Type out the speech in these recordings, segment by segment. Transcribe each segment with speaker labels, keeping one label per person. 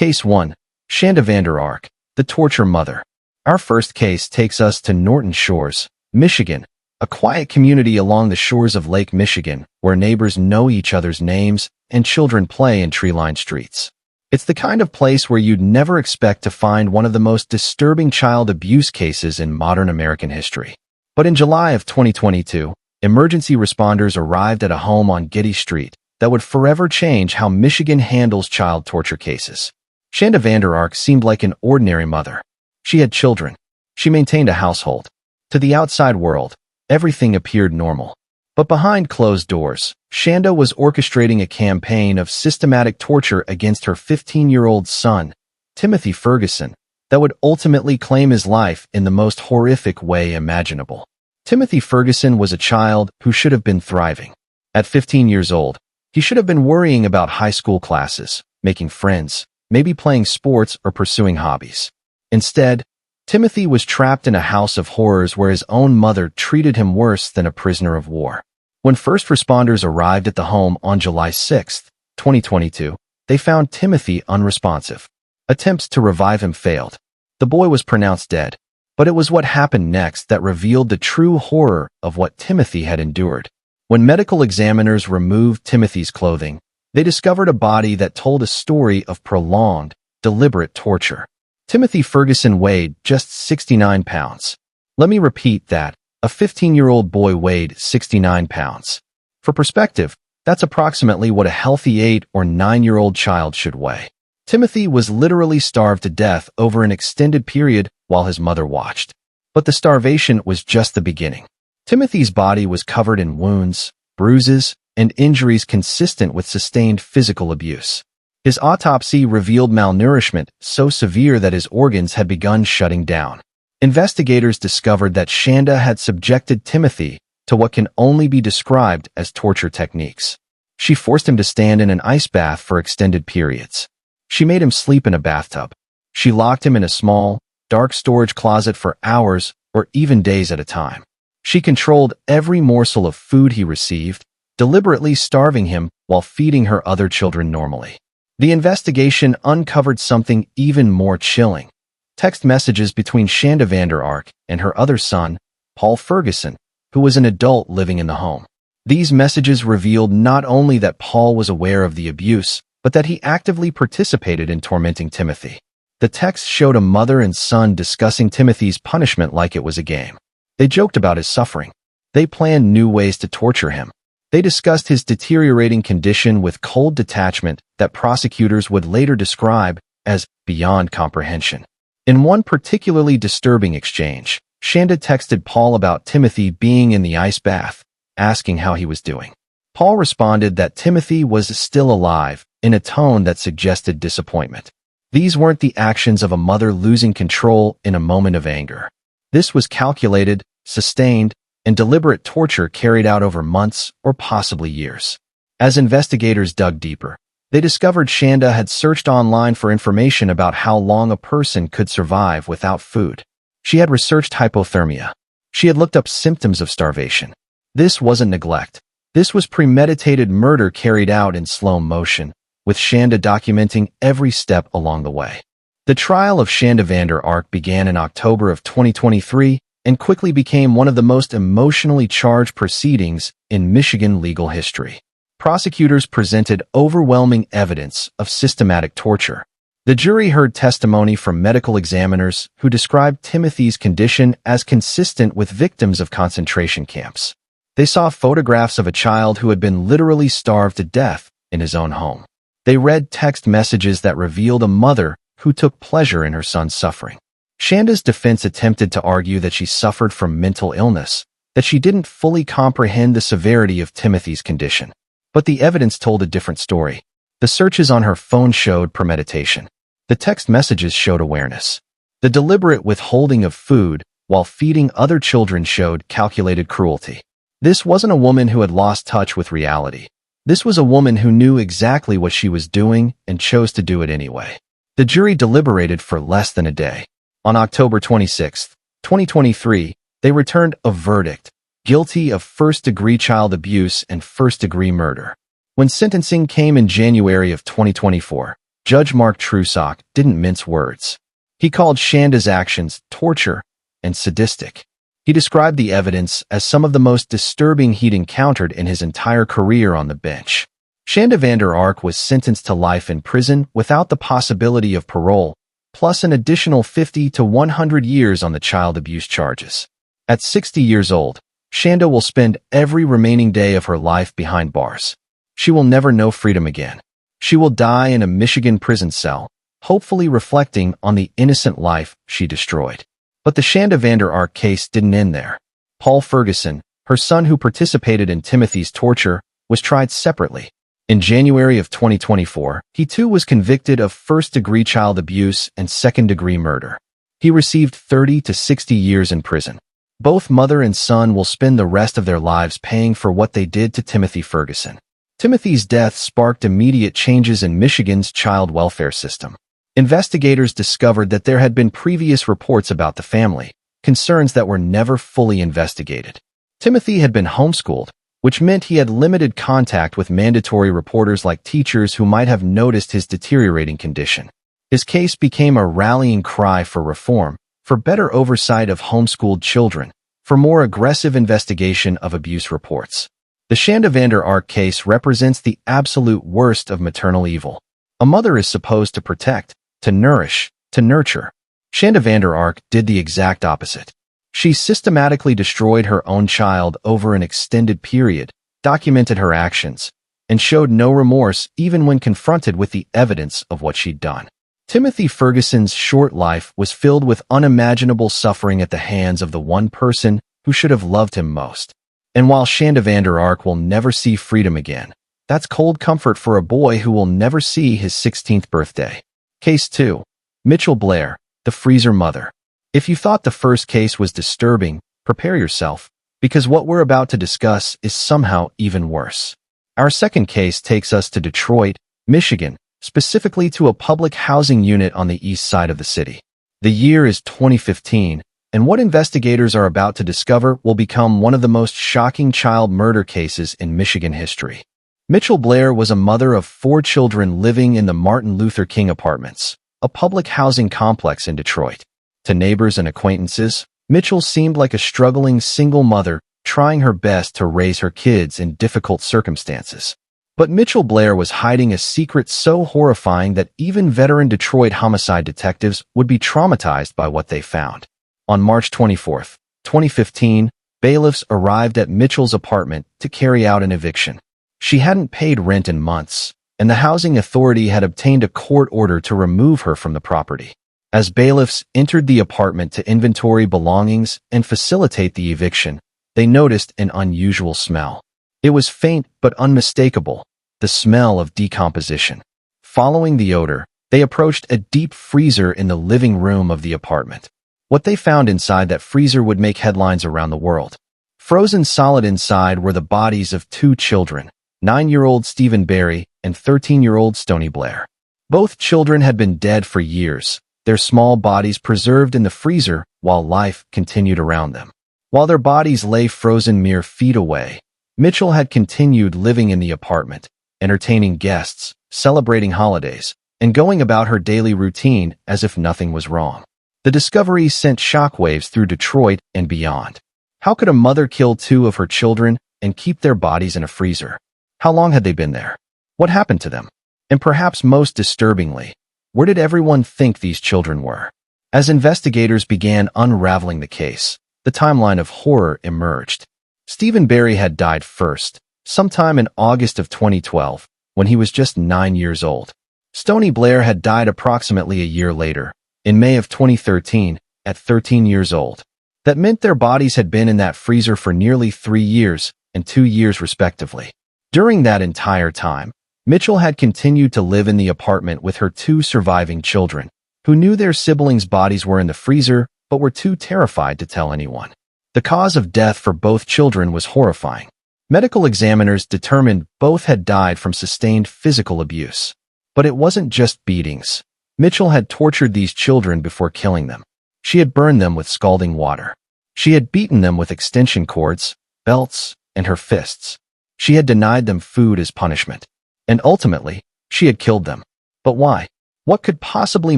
Speaker 1: Case 1. Shanda Vander, the torture mother. Our first case takes us to Norton Shores, Michigan, a quiet community along the shores of Lake Michigan where neighbors know each other's names and children play in tree-lined streets. It's the kind of place where you'd never expect to find one of the most disturbing child abuse cases in modern American history. But in July of 2022, emergency responders arrived at a home on Getty Street that would forever change how Michigan handles child torture cases. Shanda Vander seemed like an ordinary mother. She had children. She maintained a household. To the outside world, everything appeared normal. But behind closed doors, Shanda was orchestrating a campaign of systematic torture against her 15-year-old son, Timothy Ferguson, that would ultimately claim his life in the most horrific way imaginable. Timothy Ferguson was a child who should have been thriving. At 15 years old, he should have been worrying about high school classes, making friends, maybe playing sports or pursuing hobbies. Instead, Timothy was trapped in a house of horrors where his own mother treated him worse than a prisoner of war. When first responders arrived at the home on July 6, 2022, they found Timothy unresponsive. Attempts to revive him failed. The boy was pronounced dead. But it was what happened next that revealed the true horror of what Timothy had endured. When medical examiners removed Timothy's clothing, they discovered a body that told a story of prolonged, deliberate torture. Timothy Ferguson weighed just 69 pounds. Let me repeat that. A 15-year-old boy weighed 69 pounds. For perspective, that's approximately what a healthy 8 or 9-year-old child should weigh. Timothy was literally starved to death over an extended period while his mother watched. But the starvation was just the beginning. Timothy's body was covered in wounds, bruises, and injuries consistent with sustained physical abuse. His autopsy revealed malnourishment so severe that his organs had begun shutting down. Investigators discovered that Shanda had subjected Timothy to what can only be described as torture techniques. She forced him to stand in an ice bath for extended periods. She made him sleep in a bathtub. She locked him in a small, dark storage closet for hours or even days at a time. She controlled every morsel of food he received, deliberately starving him while feeding her other children normally. The investigation uncovered something even more chilling. Text messages between Shanda Vander and her other son, Paul Ferguson, who was an adult living in the home. These messages revealed not only that Paul was aware of the abuse, but that he actively participated in tormenting Timothy. The text showed a mother and son discussing Timothy's punishment like it was a game. They joked about his suffering. They planned new ways to torture him. They discussed his deteriorating condition with cold detachment that prosecutors would later describe as beyond comprehension. In one particularly disturbing exchange, Shanda texted Paul about Timothy being in the ice bath, asking how he was doing. Paul responded that Timothy was still alive in a tone that suggested disappointment. These weren't the actions of a mother losing control in a moment of anger. This was calculated, sustained, and deliberate torture carried out over months or possibly years. As investigators dug deeper, they discovered Shanda had searched online for information about how long a person could survive without food. She had researched hypothermia. She had looked up symptoms of starvation. This wasn't neglect. This was premeditated murder carried out in slow motion, with Shanda documenting every step along the way. The trial of Shanda Vander began in October of 2023 and quickly became one of the most emotionally charged proceedings in Michigan legal history. Prosecutors presented overwhelming evidence of systematic torture. The jury heard testimony from medical examiners who described Timothy's condition as consistent with victims of concentration camps. They saw photographs of a child who had been literally starved to death in his own home. They read text messages that revealed a mother who took pleasure in her son's suffering. Shanda's defense attempted to argue that she suffered from mental illness, that she didn't fully comprehend the severity of Timothy's condition. But the evidence told a different story. The searches on her phone showed premeditation. The text messages showed awareness. The deliberate withholding of food while feeding other children showed calculated cruelty. This wasn't a woman who had lost touch with reality. This was a woman who knew exactly what she was doing and chose to do it anyway. The jury deliberated for less than a day. On October 26, 2023, they returned a verdict, guilty of first-degree child abuse and first-degree murder. When sentencing came in January of 2024, Judge Mark Trusock didn't mince words. He called Shanda's actions torture and sadistic. He described the evidence as some of the most disturbing he'd encountered in his entire career on the bench. Shanda Vander was sentenced to life in prison without the possibility of parole, plus an additional 50 to 100 years on the child abuse charges. At 60 years old, Shanda will spend every remaining day of her life behind bars. She will never know freedom again. She will die in a Michigan prison cell, hopefully reflecting on the innocent life she destroyed. But the Shanda Vander case didn't end there. Paul Ferguson, her son who participated in Timothy's torture, was tried separately. In January of 2024, he too was convicted of first-degree child abuse and second-degree murder. He received 30 to 60 years in prison. Both mother and son will spend the rest of their lives paying for what they did to Timothy Ferguson. Timothy's death sparked immediate changes in Michigan's child welfare system. Investigators discovered that there had been previous reports about the family, concerns that were never fully investigated. Timothy had been homeschooled, which meant he had limited contact with mandatory reporters like teachers who might have noticed his deteriorating condition. His case became a rallying cry for reform, for better oversight of homeschooled children, for more aggressive investigation of abuse reports. The Shanda Vander case represents the absolute worst of maternal evil. A mother is supposed to protect, to nourish, to nurture. Shanda Vander did the exact opposite. She systematically destroyed her own child over an extended period, documented her actions, and showed no remorse even when confronted with the evidence of what she'd done. Timothy Ferguson's short life was filled with unimaginable suffering at the hands of the one person who should have loved him most. And while Shanda Vander will never see freedom again, that's cold comfort for a boy who will never see his 16th birthday. Case 2. Mitchell Blair, the freezer mother. If you thought the first case was disturbing, prepare yourself, because what we're about to discuss is somehow even worse. Our second case takes us to Detroit, Michigan, specifically to a public housing unit on the east side of the city. The year is 2015, and what investigators are about to discover will become one of the most shocking child murder cases in Michigan history. Mitchell Blair was a mother of 4 children living in the Martin Luther King Apartments, a public housing complex in Detroit. To neighbors and acquaintances, Mitchell seemed like a struggling single mother trying her best to raise her kids in difficult circumstances. But Mitchell Blair was hiding a secret so horrifying that even veteran Detroit homicide detectives would be traumatized by what they found. On March 24, 2015, bailiffs arrived at Mitchell's apartment to carry out an eviction. She hadn't paid rent in months, and the housing authority had obtained a court order to remove her from the property. As bailiffs entered the apartment to inventory belongings and facilitate the eviction, they noticed an unusual smell. It was faint but unmistakable, the smell of decomposition. Following the odor, they approached a deep freezer in the living room of the apartment. What they found inside that freezer would make headlines around the world. Frozen solid inside were the bodies of 2 children, 9-year-old Stephen Barry and 13-year-old Stony Blair. Both children had been dead for years, their small bodies preserved in the freezer while life continued around them. While their bodies lay frozen mere feet away, Mitchell had continued living in the apartment, entertaining guests, celebrating holidays, and going about her daily routine as if nothing was wrong. The discovery sent shockwaves through Detroit and beyond. How could a mother kill 2 of her children and keep their bodies in a freezer? How long had they been there? What happened to them? And perhaps most disturbingly, where did everyone think these children were? As investigators began unraveling the case, the timeline of horror emerged. Stephen Barry had died first, sometime in August of 2012, when he was just 9 years old. Stony Blair had died approximately a year later, in May of 2013, at 13 years old. That meant their bodies had been in that freezer for nearly 3 years and 2 years respectively. During that entire time, Mitchell had continued to live in the apartment with her 2 surviving children, who knew their siblings' bodies were in the freezer but were too terrified to tell anyone. The cause of death for both children was horrifying. Medical examiners determined both had died from sustained physical abuse. But it wasn't just beatings. Mitchell had tortured these children before killing them. She had burned them with scalding water. She had beaten them with extension cords, belts, and her fists. She had denied them food as punishment. And ultimately, she had killed them. But why? What could possibly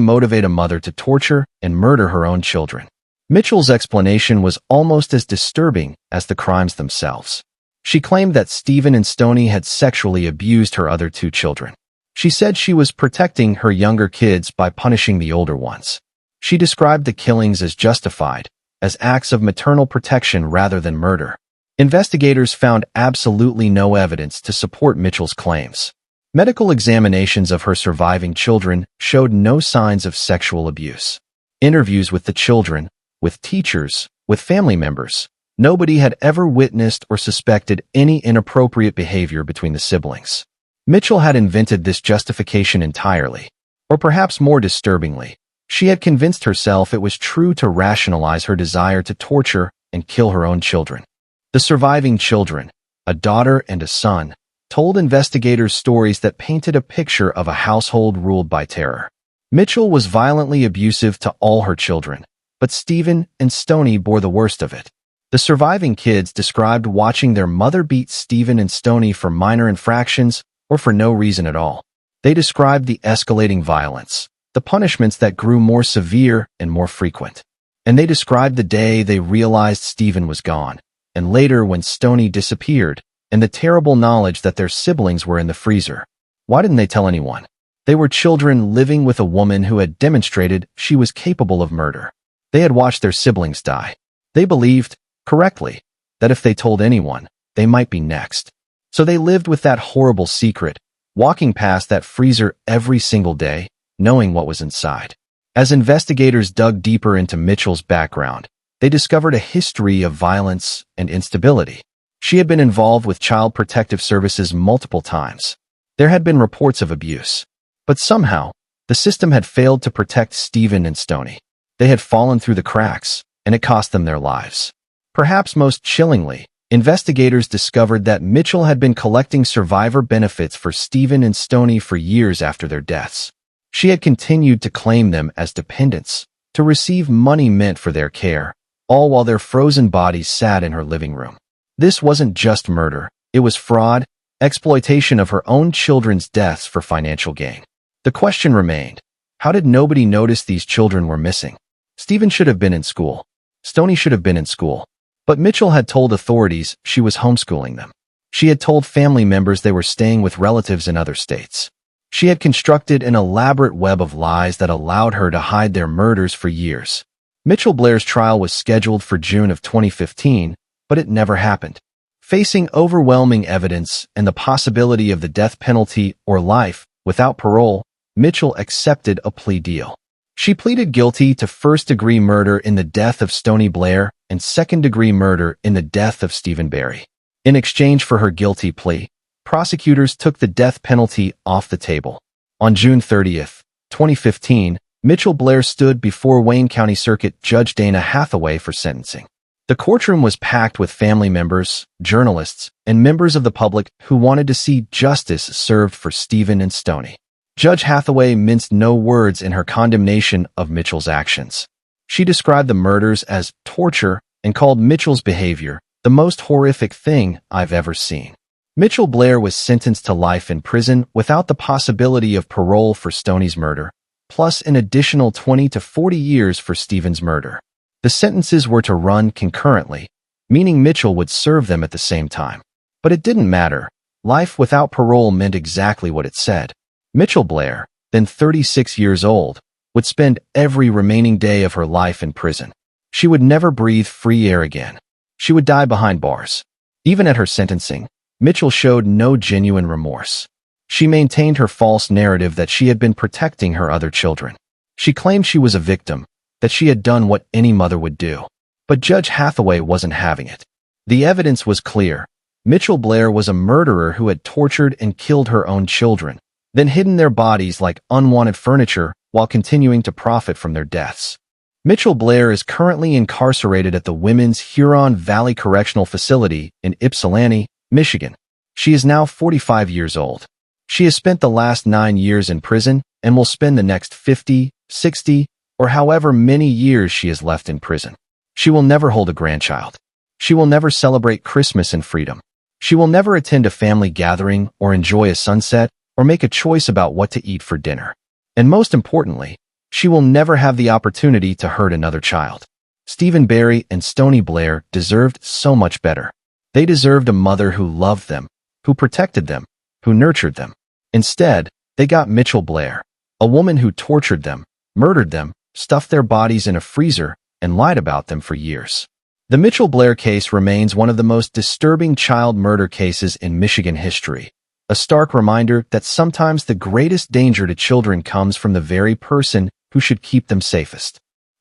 Speaker 1: motivate a mother to torture and murder her own children? Mitchell's explanation was almost as disturbing as the crimes themselves. She claimed that Stephen and Stoney had sexually abused her other two children. She said she was protecting her younger kids by punishing the older ones. She described the killings as justified, as acts of maternal protection rather than murder. Investigators found absolutely no evidence to support Mitchell's claims. Medical examinations of her surviving children showed no signs of sexual abuse. Interviews with the children, with teachers, with family members, nobody had ever witnessed or suspected any inappropriate behavior between the siblings. Mitchell had invented this justification entirely. Or perhaps more disturbingly, she had convinced herself it was true to rationalize her desire to torture and kill her own children. The surviving children, a daughter and a son, told investigators stories that painted a picture of a household ruled by terror. Mitchell was violently abusive to all her children, but Stephen and Stoney bore the worst of it. The surviving kids described watching their mother beat Stephen and Stoney for minor infractions or for no reason at all. They described the escalating violence, the punishments that grew more severe and more frequent. And they described the day they realized Stephen was gone, and later when Stoney disappeared, and the terrible knowledge that their siblings were in the freezer. Why didn't they tell anyone? They were children living with a woman who had demonstrated she was capable of murder. They had watched their siblings die. They believed, correctly, that if they told anyone, they might be next. So they lived with that horrible secret, walking past that freezer every single day, knowing what was inside. As investigators dug deeper into Mitchell's background, they discovered a history of violence and instability. She had been involved with Child Protective Services multiple times. There had been reports of abuse. But somehow, the system had failed to protect Stephen and Stoney. They had fallen through the cracks, and it cost them their lives. Perhaps most chillingly, investigators discovered that Mitchell had been collecting survivor benefits for Stephen and Stoney for years after their deaths. She had continued to claim them as dependents, to receive money meant for their care, all while their frozen bodies sat in her living room. This wasn't just murder, it was fraud, exploitation of her own children's deaths for financial gain. The question remained, how did nobody notice these children were missing? Stephen should have been in school. Stoney should have been in school. But Mitchell had told authorities she was homeschooling them. She had told family members they were staying with relatives in other states. She had constructed an elaborate web of lies that allowed her to hide their murders for years. Mitchell Blair's trial was scheduled for June of 2015, but it never happened. Facing overwhelming evidence and the possibility of the death penalty or life without parole, Mitchell accepted a plea deal. She pleaded guilty to first-degree murder in the death of Stoney Blair and second-degree murder in the death of Stephen Barry. In exchange for her guilty plea, prosecutors took the death penalty off the table. On June 30th, 2015, Mitchell Blair stood before Wayne County Circuit Judge Dana Hathaway for sentencing. The courtroom was packed with family members, journalists, and members of the public who wanted to see justice served for Stephen and Stoney. Judge Hathaway minced no words in her condemnation of Mitchell's actions. She described the murders as torture and called Mitchell's behavior the most horrific thing I've ever seen. Mitchell Blair was sentenced to life in prison without the possibility of parole for Stoney's murder, plus an additional 20 to 40 years for Stephen's murder. The sentences were to run concurrently, meaning Mitchell would serve them at the same time. But it didn't matter. Life without parole meant exactly what it said. Mitchell Blair, then 36 years old, would spend every remaining day of her life in prison. She would never breathe free air again. She would die behind bars. Even at her sentencing, Mitchell showed no genuine remorse. She maintained her false narrative that she had been protecting her other children. She claimed she was a victim, that she had done what any mother would do. But Judge Hathaway wasn't having it. The evidence was clear. Mitchell Blair was a murderer who had tortured and killed her own children, then hidden their bodies like unwanted furniture while continuing to profit from their deaths. Mitchell Blair is currently incarcerated at the Women's Huron Valley Correctional Facility in Ypsilanti, Michigan. She is now 45 years old. She has spent the last 9 years in prison and will spend the next 50, 60, or however many years she is left in prison. She will never hold a grandchild. She will never celebrate Christmas in freedom. She will never attend a family gathering or enjoy a sunset or make a choice about what to eat for dinner. And most importantly, she will never have the opportunity to hurt another child. Stephen Barry and Stony Blair deserved so much better. They deserved a mother who loved them, who protected them, who nurtured them. Instead, they got Mitchell Blair, a woman who tortured them, murdered them, stuffed their bodies in a freezer, and lied about them for years. The Mitchell Blair case remains one of the most disturbing child murder cases in Michigan history, a stark reminder that sometimes the greatest danger to children comes from the very person who should keep them safest.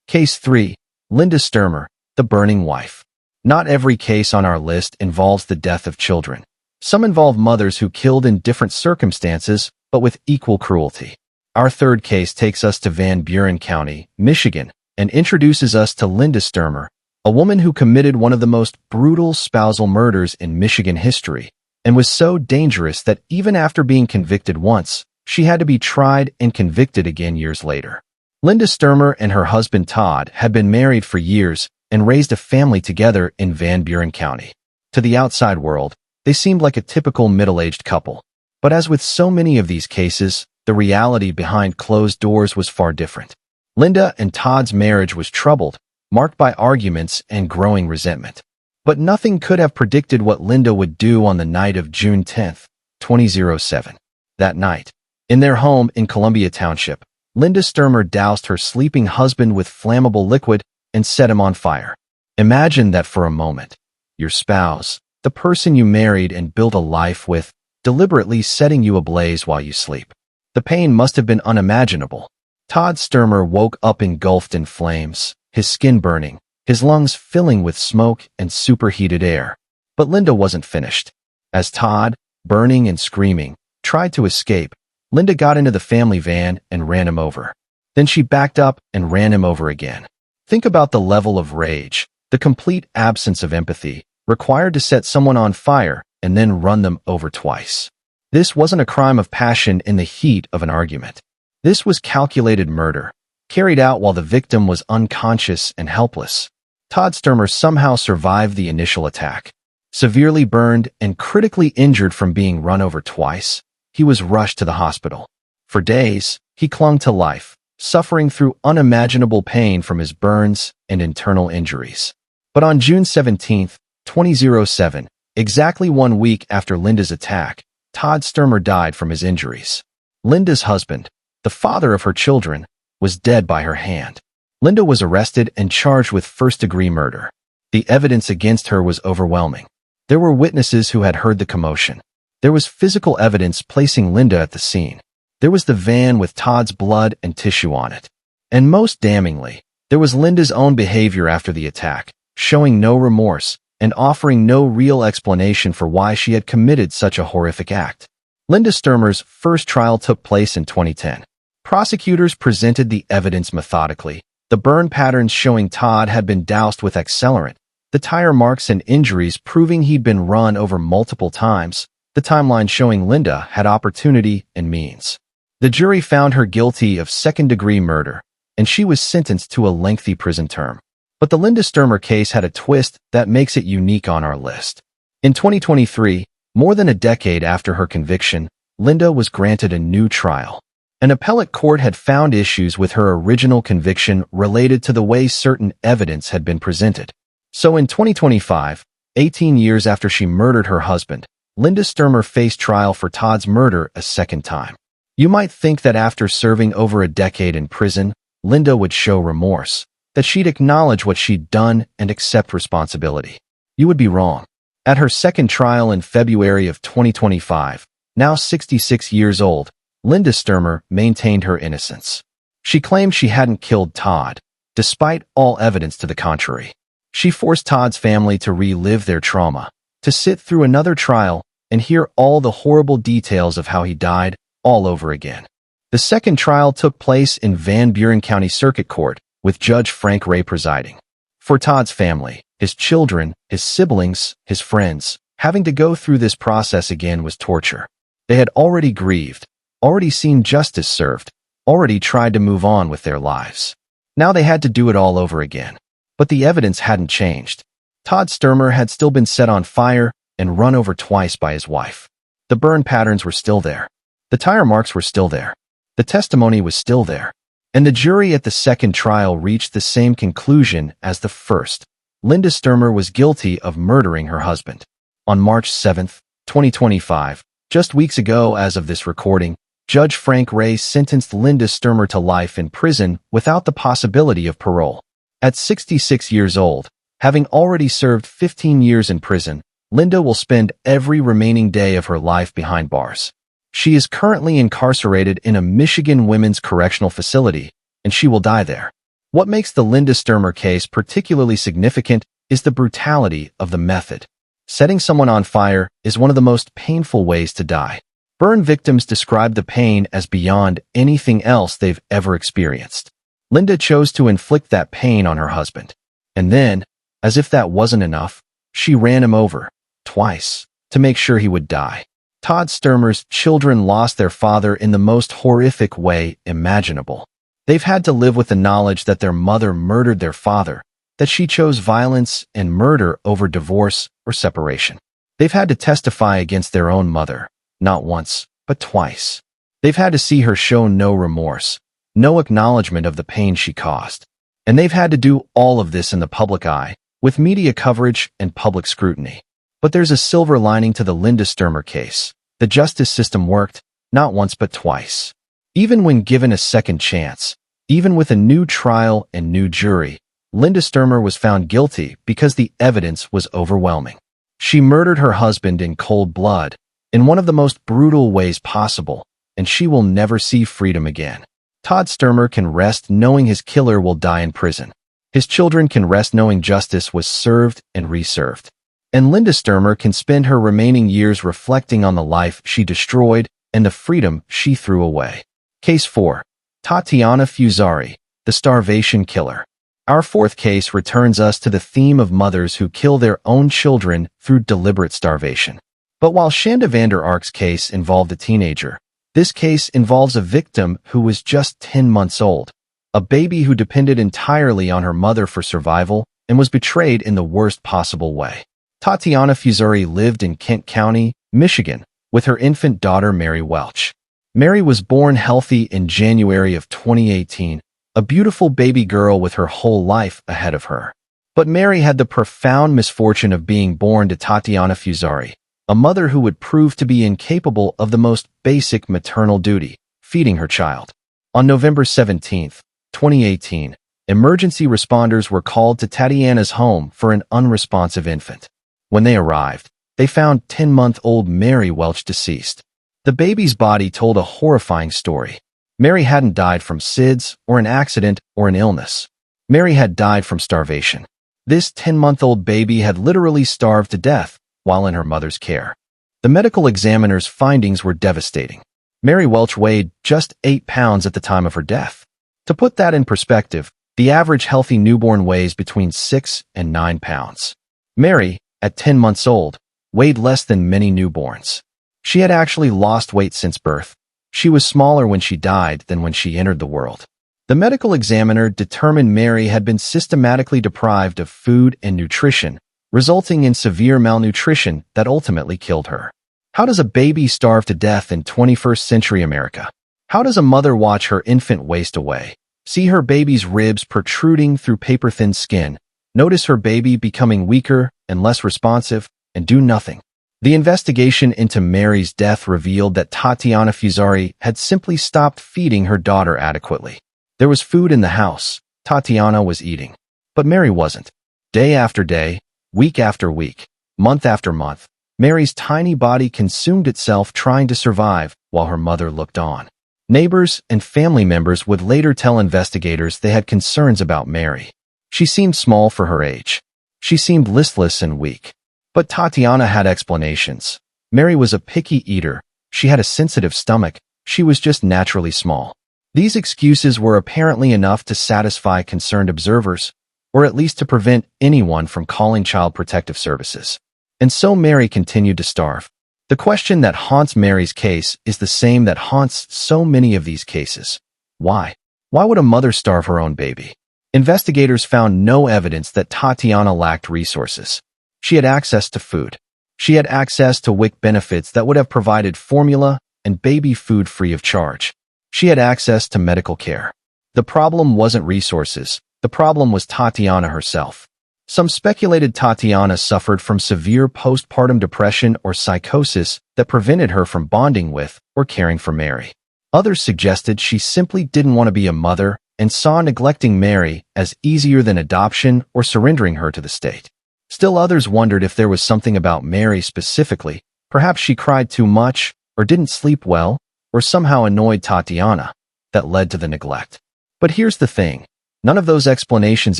Speaker 1: Case 3. Linda Stermer, the burning wife. Not every case on our list involves the death of children. Some involve mothers who killed in different circumstances, but with equal cruelty. Our third case takes us to Van Buren County, Michigan, and introduces us to Linda Stermer, a woman who committed one of the most brutal spousal murders in Michigan history, and was so dangerous that even after being convicted once, she had to be tried and convicted again years later. Linda Stermer and her husband Todd had been married for years and raised a family together in Van Buren County. To the outside world, they seemed like a typical middle-aged couple. But as with so many of these cases, the reality behind closed doors was far different. Linda and Todd's marriage was troubled, marked by arguments and growing resentment. But nothing could have predicted what Linda would do on the night of June 10, 2007. That night, in their home in Columbia Township, Linda Stermer doused her sleeping husband with flammable liquid and set him on fire. Imagine that for a moment. Your spouse, the person you married and built a life with, deliberately setting you ablaze while you sleep. The pain must have been unimaginable. Todd Stermer woke up engulfed in flames, his skin burning, his lungs filling with smoke and superheated air. But Linda wasn't finished. As Todd, burning and screaming, tried to escape, Linda got into the family van and ran him over. Then she backed up and ran him over again. Think about the level of rage, the complete absence of empathy, required to set someone on fire and then run them over twice. This wasn't a crime of passion in the heat of an argument. This was calculated murder, carried out while the victim was unconscious and helpless. Todd Stermer somehow survived the initial attack. Severely burned and critically injured from being run over twice, he was rushed to the hospital. For days, he clung to life, suffering through unimaginable pain from his burns and internal injuries. But on June 17, 2007, exactly 1 week after Linda's attack, Todd Stermer died from his injuries. Linda's husband, the father of her children, was dead by her hand. Linda was arrested and charged with first-degree murder. The evidence against her was overwhelming. There were witnesses who had heard the commotion. There was physical evidence placing Linda at the scene. There was the van with Todd's blood and tissue on it. And most damningly, there was Linda's own behavior after the attack, showing no remorse and offering no real explanation for why she had committed such a horrific act. Linda Stermer's first trial took place in 2010. Prosecutors presented the evidence methodically, the burn patterns showing Todd had been doused with accelerant, the tire marks and injuries proving he'd been run over multiple times, the timeline showing Linda had opportunity and means. The jury found her guilty of second-degree murder, and she was sentenced to a lengthy prison term. But the Linda Stermer case had a twist that makes it unique on our list. In 2023, more than a decade after her conviction, Linda was granted a new trial. An appellate court had found issues with her original conviction related to the way certain evidence had been presented. So in 2025, 18 years after she murdered her husband, Linda Stermer faced trial for Todd's murder a second time. You might think that after serving over a decade in prison, Linda would show remorse, that she'd acknowledge what she'd done and accept responsibility. You would be wrong. At her second trial in February of 2025, now 66 years old, Linda Stermer maintained her innocence. She claimed she hadn't killed Todd, despite all evidence to the contrary. She forced Todd's family to relive their trauma, to sit through another trial and hear all the horrible details of how he died all over again. The second trial took place in Van Buren County Circuit Court, with Judge Frank Ray presiding. For Todd's family, his children, his siblings, his friends, having to go through this process again was torture. They had already grieved, already seen justice served, already tried to move on with their lives. Now they had to do it all over again. But the evidence hadn't changed. Todd Stermer had still been set on fire and run over twice by his wife. The burn patterns were still there. The tire marks were still there. The testimony was still there. And the jury at the second trial reached the same conclusion as the first. Linda Stermer was guilty of murdering her husband. On March 7, 2025, just weeks ago as of this recording, Judge Frank Ray sentenced Linda Stermer to life in prison without the possibility of parole. At 66 years old, having already served 15 years in prison, Linda will spend every remaining day of her life behind bars. She is currently incarcerated in a Michigan women's correctional facility, and she will die there. What makes the Linda Stermer case particularly significant is the brutality of the method. Setting someone on fire is one of the most painful ways to die. Burn victims describe the pain as beyond anything else they've ever experienced. Linda chose to inflict that pain on her husband. And then, as if that wasn't enough, she ran him over, twice, to make sure he would die. Todd Stermer's children lost their father in the most horrific way imaginable. They've had to live with the knowledge that their mother murdered their father, that she chose violence and murder over divorce or separation. They've had to testify against their own mother, not once, but twice. They've had to see her show no remorse, no acknowledgement of the pain she caused. And they've had to do all of this in the public eye, with media coverage and public scrutiny. But there's a silver lining to the Linda Stermer case. The justice system worked, not once but twice. Even when given a second chance, even with a new trial and new jury, Linda Stermer was found guilty because the evidence was overwhelming. She murdered her husband in cold blood, in one of the most brutal ways possible, and she will never see freedom again. Todd Stermer can rest knowing his killer will die in prison. His children can rest knowing justice was served and reserved. And Linda Stermer can spend her remaining years reflecting on the life she destroyed and the freedom she threw away. Case 4. Tatiana Fusari, the Starvation Killer. Our fourth case returns us to the theme of mothers who kill their own children through deliberate starvation. But while Shanda Vander Ark's case involved a teenager, this case involves a victim who was just 10 months old, a baby who depended entirely on her mother for survival and was betrayed in the worst possible way. Tatiana Fusari lived in Kent County, Michigan, with her infant daughter Mary Welch. Mary was born healthy in January of 2018, a beautiful baby girl with her whole life ahead of her. But Mary had the profound misfortune of being born to Tatiana Fusari, a mother who would prove to be incapable of the most basic maternal duty, feeding her child. On November 17, 2018, emergency responders were called to Tatiana's home for an unresponsive infant. When they arrived, they found 10-month-old Mary Welch deceased. The baby's body told a horrifying story. Mary hadn't died from SIDS or an accident or an illness. Mary had died from starvation. This 10-month-old baby had literally starved to death while in her mother's care. The medical examiner's findings were devastating. Mary Welch weighed just 8 pounds at the time of her death. To put that in perspective, the average healthy newborn weighs between 6 and 9 pounds. Mary, at 10 months old, weighed less than many newborns. She had actually lost weight since birth. She was smaller when she died than when she entered the world. The medical examiner determined Mary had been systematically deprived of food and nutrition, resulting in severe malnutrition that ultimately killed her. How does a baby starve to death in 21st century America? How does a mother watch her infant waste away, see her baby's ribs protruding through paper-thin skin, notice her baby becoming weaker and less responsive, and do nothing? The investigation into Mary's death revealed that Tatiana Fusari had simply stopped feeding her daughter adequately. There was food in the house. Tatiana was eating. But Mary wasn't. Day after day, week after week, month after month, Mary's tiny body consumed itself trying to survive while her mother looked on. Neighbors and family members would later tell investigators they had concerns about Mary. She seemed small for her age. She seemed listless and weak. But Tatiana had explanations. Mary was a picky eater. She had a sensitive stomach. She was just naturally small. These excuses were apparently enough to satisfy concerned observers, or at least to prevent anyone from calling Child Protective Services. And so Mary continued to starve. The question that haunts Mary's case is the same that haunts so many of these cases. Why? Why would a mother starve her own baby? Investigators found no evidence that Tatiana lacked resources. She had access to food. She had access to WIC benefits that would have provided formula, and baby food free of charge. She had access to medical care. The problem wasn't resources. The problem was Tatiana herself. Some speculated Tatiana suffered from severe postpartum depression or psychosis that prevented her from bonding with or caring for Mary. Others suggested she simply didn't want to be a mother and saw neglecting Mary as easier than adoption or surrendering her to the state. Still others wondered if there was something about Mary specifically. Perhaps she cried too much, or didn't sleep well, or somehow annoyed Tatiana, that led to the neglect. But here's the thing. None of those explanations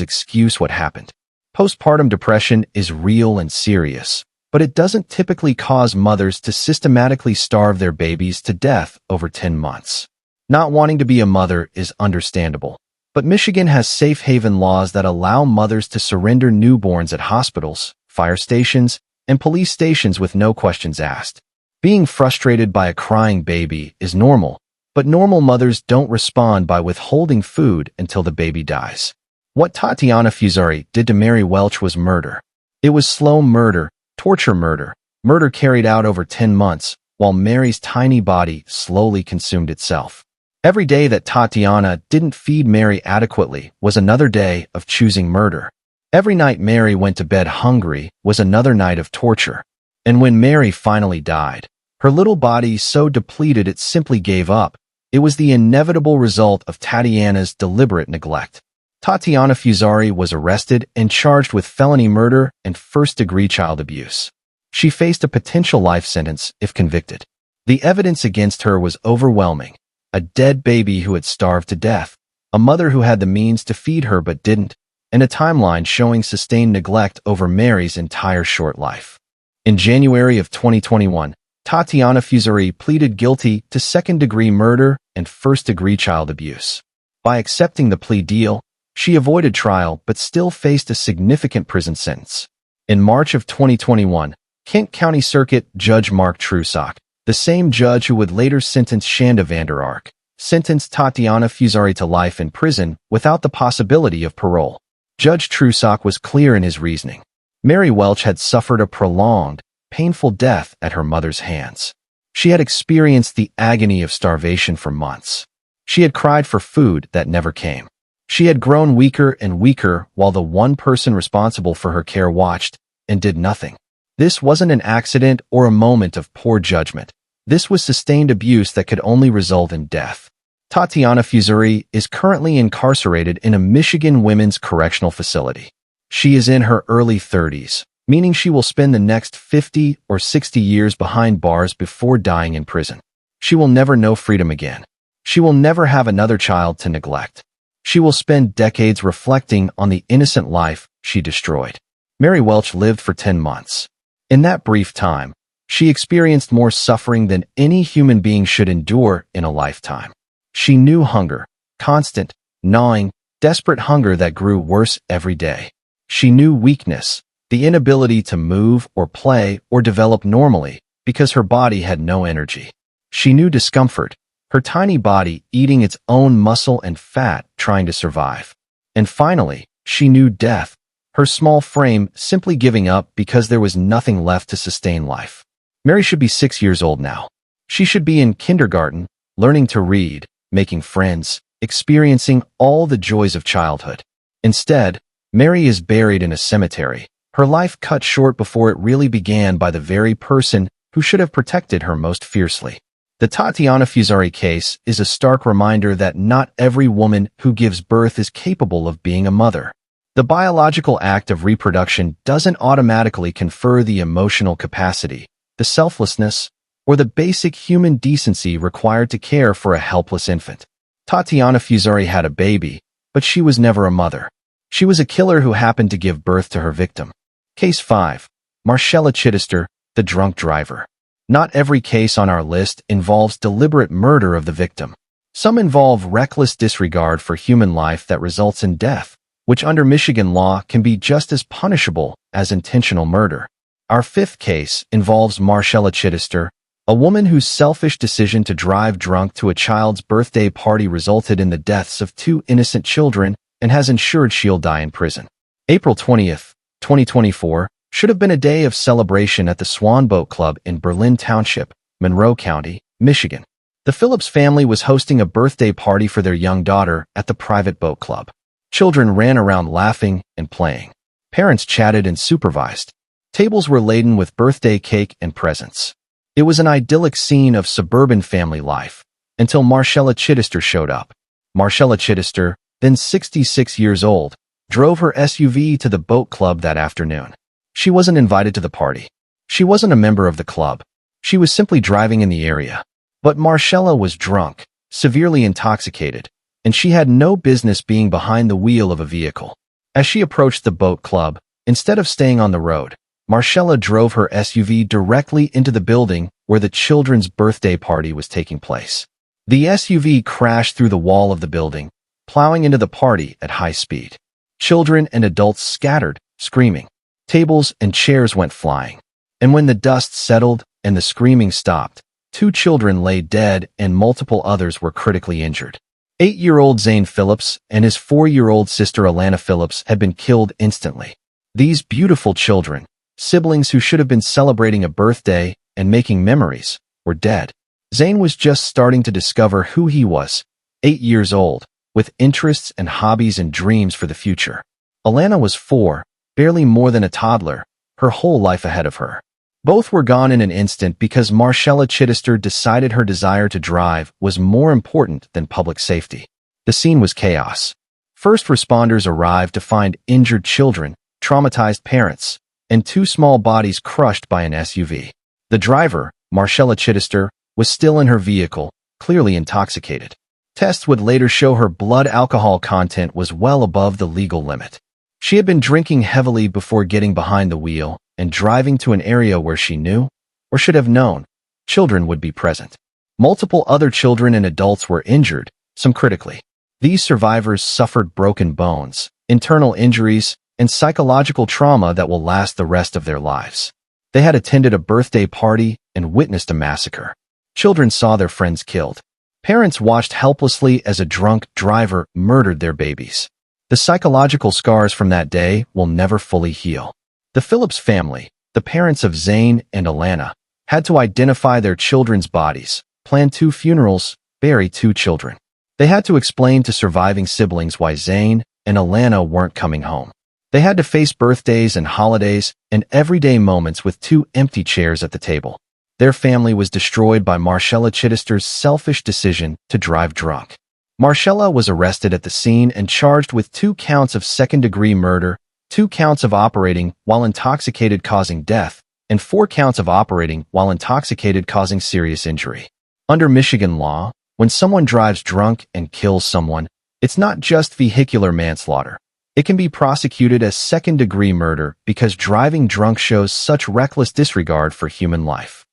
Speaker 1: excuse what happened. Postpartum depression is real and serious, but it doesn't typically cause mothers to systematically starve their babies to death over 10 months. Not wanting to be a mother is understandable, but Michigan has safe haven laws that allow mothers to surrender newborns at hospitals, fire stations, and police stations with no questions asked. Being frustrated by a crying baby is normal, but normal mothers don't respond by withholding food until the baby dies. What Tatiana Fusari did to Mary Welch was murder. It was slow murder, torture murder carried out over 10 months, while Mary's tiny body slowly consumed itself. Every day that Tatiana didn't feed Mary adequately was another day of choosing murder. Every night Mary went to bed hungry was another night of torture. And when Mary finally died, her little body so depleted it simply gave up. It was the inevitable result of Tatiana's deliberate neglect. Tatiana Fusari was arrested and charged with felony murder and first-degree child abuse. She faced a potential life sentence if convicted. The evidence against her was overwhelming. A dead baby who had starved to death, a mother who had the means to feed her but didn't, and a timeline showing sustained neglect over Mary's entire short life. In January of 2021, Tatiana Fusari pleaded guilty to second-degree murder and first-degree child abuse. By accepting the plea deal, she avoided trial but still faced a significant prison sentence. In March of 2021, Kent County Circuit Judge Mark Trusock, the same judge who would later sentence Shanda Vander, sentenced Tatiana Fusari to life in prison without the possibility of parole. Judge Trusock was clear in his reasoning. Mary Welch had suffered a prolonged, painful death at her mother's hands. She had experienced the agony of starvation for months. She had cried for food that never came. She had grown weaker and weaker while the one person responsible for her care watched and did nothing. This wasn't an accident or a moment of poor judgment. This was sustained abuse that could only result in death. Tatiana Fusari is currently incarcerated in a Michigan women's correctional facility. She is in her early 30s, meaning she will spend the next 50 or 60 years behind bars before dying in prison. She will never know freedom again. She will never have another child to neglect. She will spend decades reflecting on the innocent life she destroyed. Mary Welch lived for 10 months. In that brief time, she experienced more suffering than any human being should endure in a lifetime. She knew hunger, constant, gnawing, desperate hunger that grew worse every day. She knew weakness, the inability to move or play or develop normally because her body had no energy. She knew discomfort, her tiny body eating its own muscle and fat trying to survive. And finally, she knew death, her small frame simply giving up because there was nothing left to sustain life. Mary should be 6 years old now. She should be in kindergarten, learning to read, making friends, experiencing all the joys of childhood. Instead, Mary is buried in a cemetery, her life cut short before it really began by the very person who should have protected her most fiercely. The Tatiana Fusari case is a stark reminder that not every woman who gives birth is capable of being a mother. The biological act of reproduction doesn't automatically confer the emotional capacity, the selflessness, or the basic human decency required to care for a helpless infant. Tatiana Fusari had a baby, but she was never a mother. She was a killer who happened to give birth to her victim. Case 5. Marshella Chidester, the drunk driver. Not every case on our list involves deliberate murder of the victim. Some involve reckless disregard for human life that results in death, which under Michigan law can be just as punishable as intentional murder. Our 5th case involves Marshella Chidester, a woman whose selfish decision to drive drunk to a child's birthday party resulted in the deaths of 2 innocent children and has ensured she'll die in prison. April 20th, 2024, should have been a day of celebration at the Swan Boat Club in Berlin Township, Monroe County, Michigan. The Phillips family was hosting a birthday party for their young daughter at the private boat club. Children ran around laughing and playing. Parents chatted and supervised. Tables were laden with birthday cake and presents. It was an idyllic scene of suburban family life, until Marshella Chidester showed up. Marshella Chidester, then 66 years old, drove her SUV to the boat club that afternoon. She wasn't invited to the party. She wasn't a member of the club. She was simply driving in the area. But Marshella was drunk, severely intoxicated, and she had no business being behind the wheel of a vehicle. As she approached the boat club, instead of staying on the road, Marshella drove her SUV directly into the building where the children's birthday party was taking place. The SUV crashed through the wall of the building, plowing into the party at high speed. Children and adults scattered, screaming. Tables and chairs went flying. And when the dust settled and the screaming stopped, 2 children lay dead and multiple others were critically injured. 8-year-old Zane Phillips and his 4-year-old sister Alana Phillips had been killed instantly. These beautiful children, siblings who should have been celebrating a birthday and making memories, were dead. Zane was just starting to discover who he was, 8 years old, with interests and hobbies and dreams for the future. Alana was 4, barely more than a toddler, her whole life ahead of her. Both were gone in an instant because Marshella Chidester decided her desire to drive was more important than public safety. The scene was chaos. First responders arrived to find injured children, traumatized parents, and 2 small bodies crushed by an SUV. The driver, Marshella Chidester, was still in her vehicle, clearly intoxicated. Tests would later show her blood alcohol content was well above the legal limit. She had been drinking heavily before getting behind the wheel and driving to an area where she knew, or should have known, children would be present. Multiple other children and adults were injured, some critically. These survivors suffered broken bones, internal injuries, and psychological trauma that will last the rest of their lives. They had attended a birthday party and witnessed a massacre. Children saw their friends killed. Parents watched helplessly as a drunk driver murdered their babies. The psychological scars from that day will never fully heal. The Phillips family, the parents of Zane and Alana, had to identify their children's bodies, plan 2 funerals, bury 2 children. They had to explain to surviving siblings why Zane and Alana weren't coming home. They had to face birthdays and holidays and everyday moments with 2 empty chairs at the table. Their family was destroyed by Marshella Chidester's selfish decision to drive drunk. Marshella was arrested at the scene and charged with 2 counts of second-degree murder, 2 counts of operating while intoxicated causing death, and 4 counts of operating while intoxicated causing serious injury. Under Michigan law, when someone drives drunk and kills someone, it's not just vehicular manslaughter. It can be prosecuted as second-degree murder because driving drunk shows such reckless disregard for human life.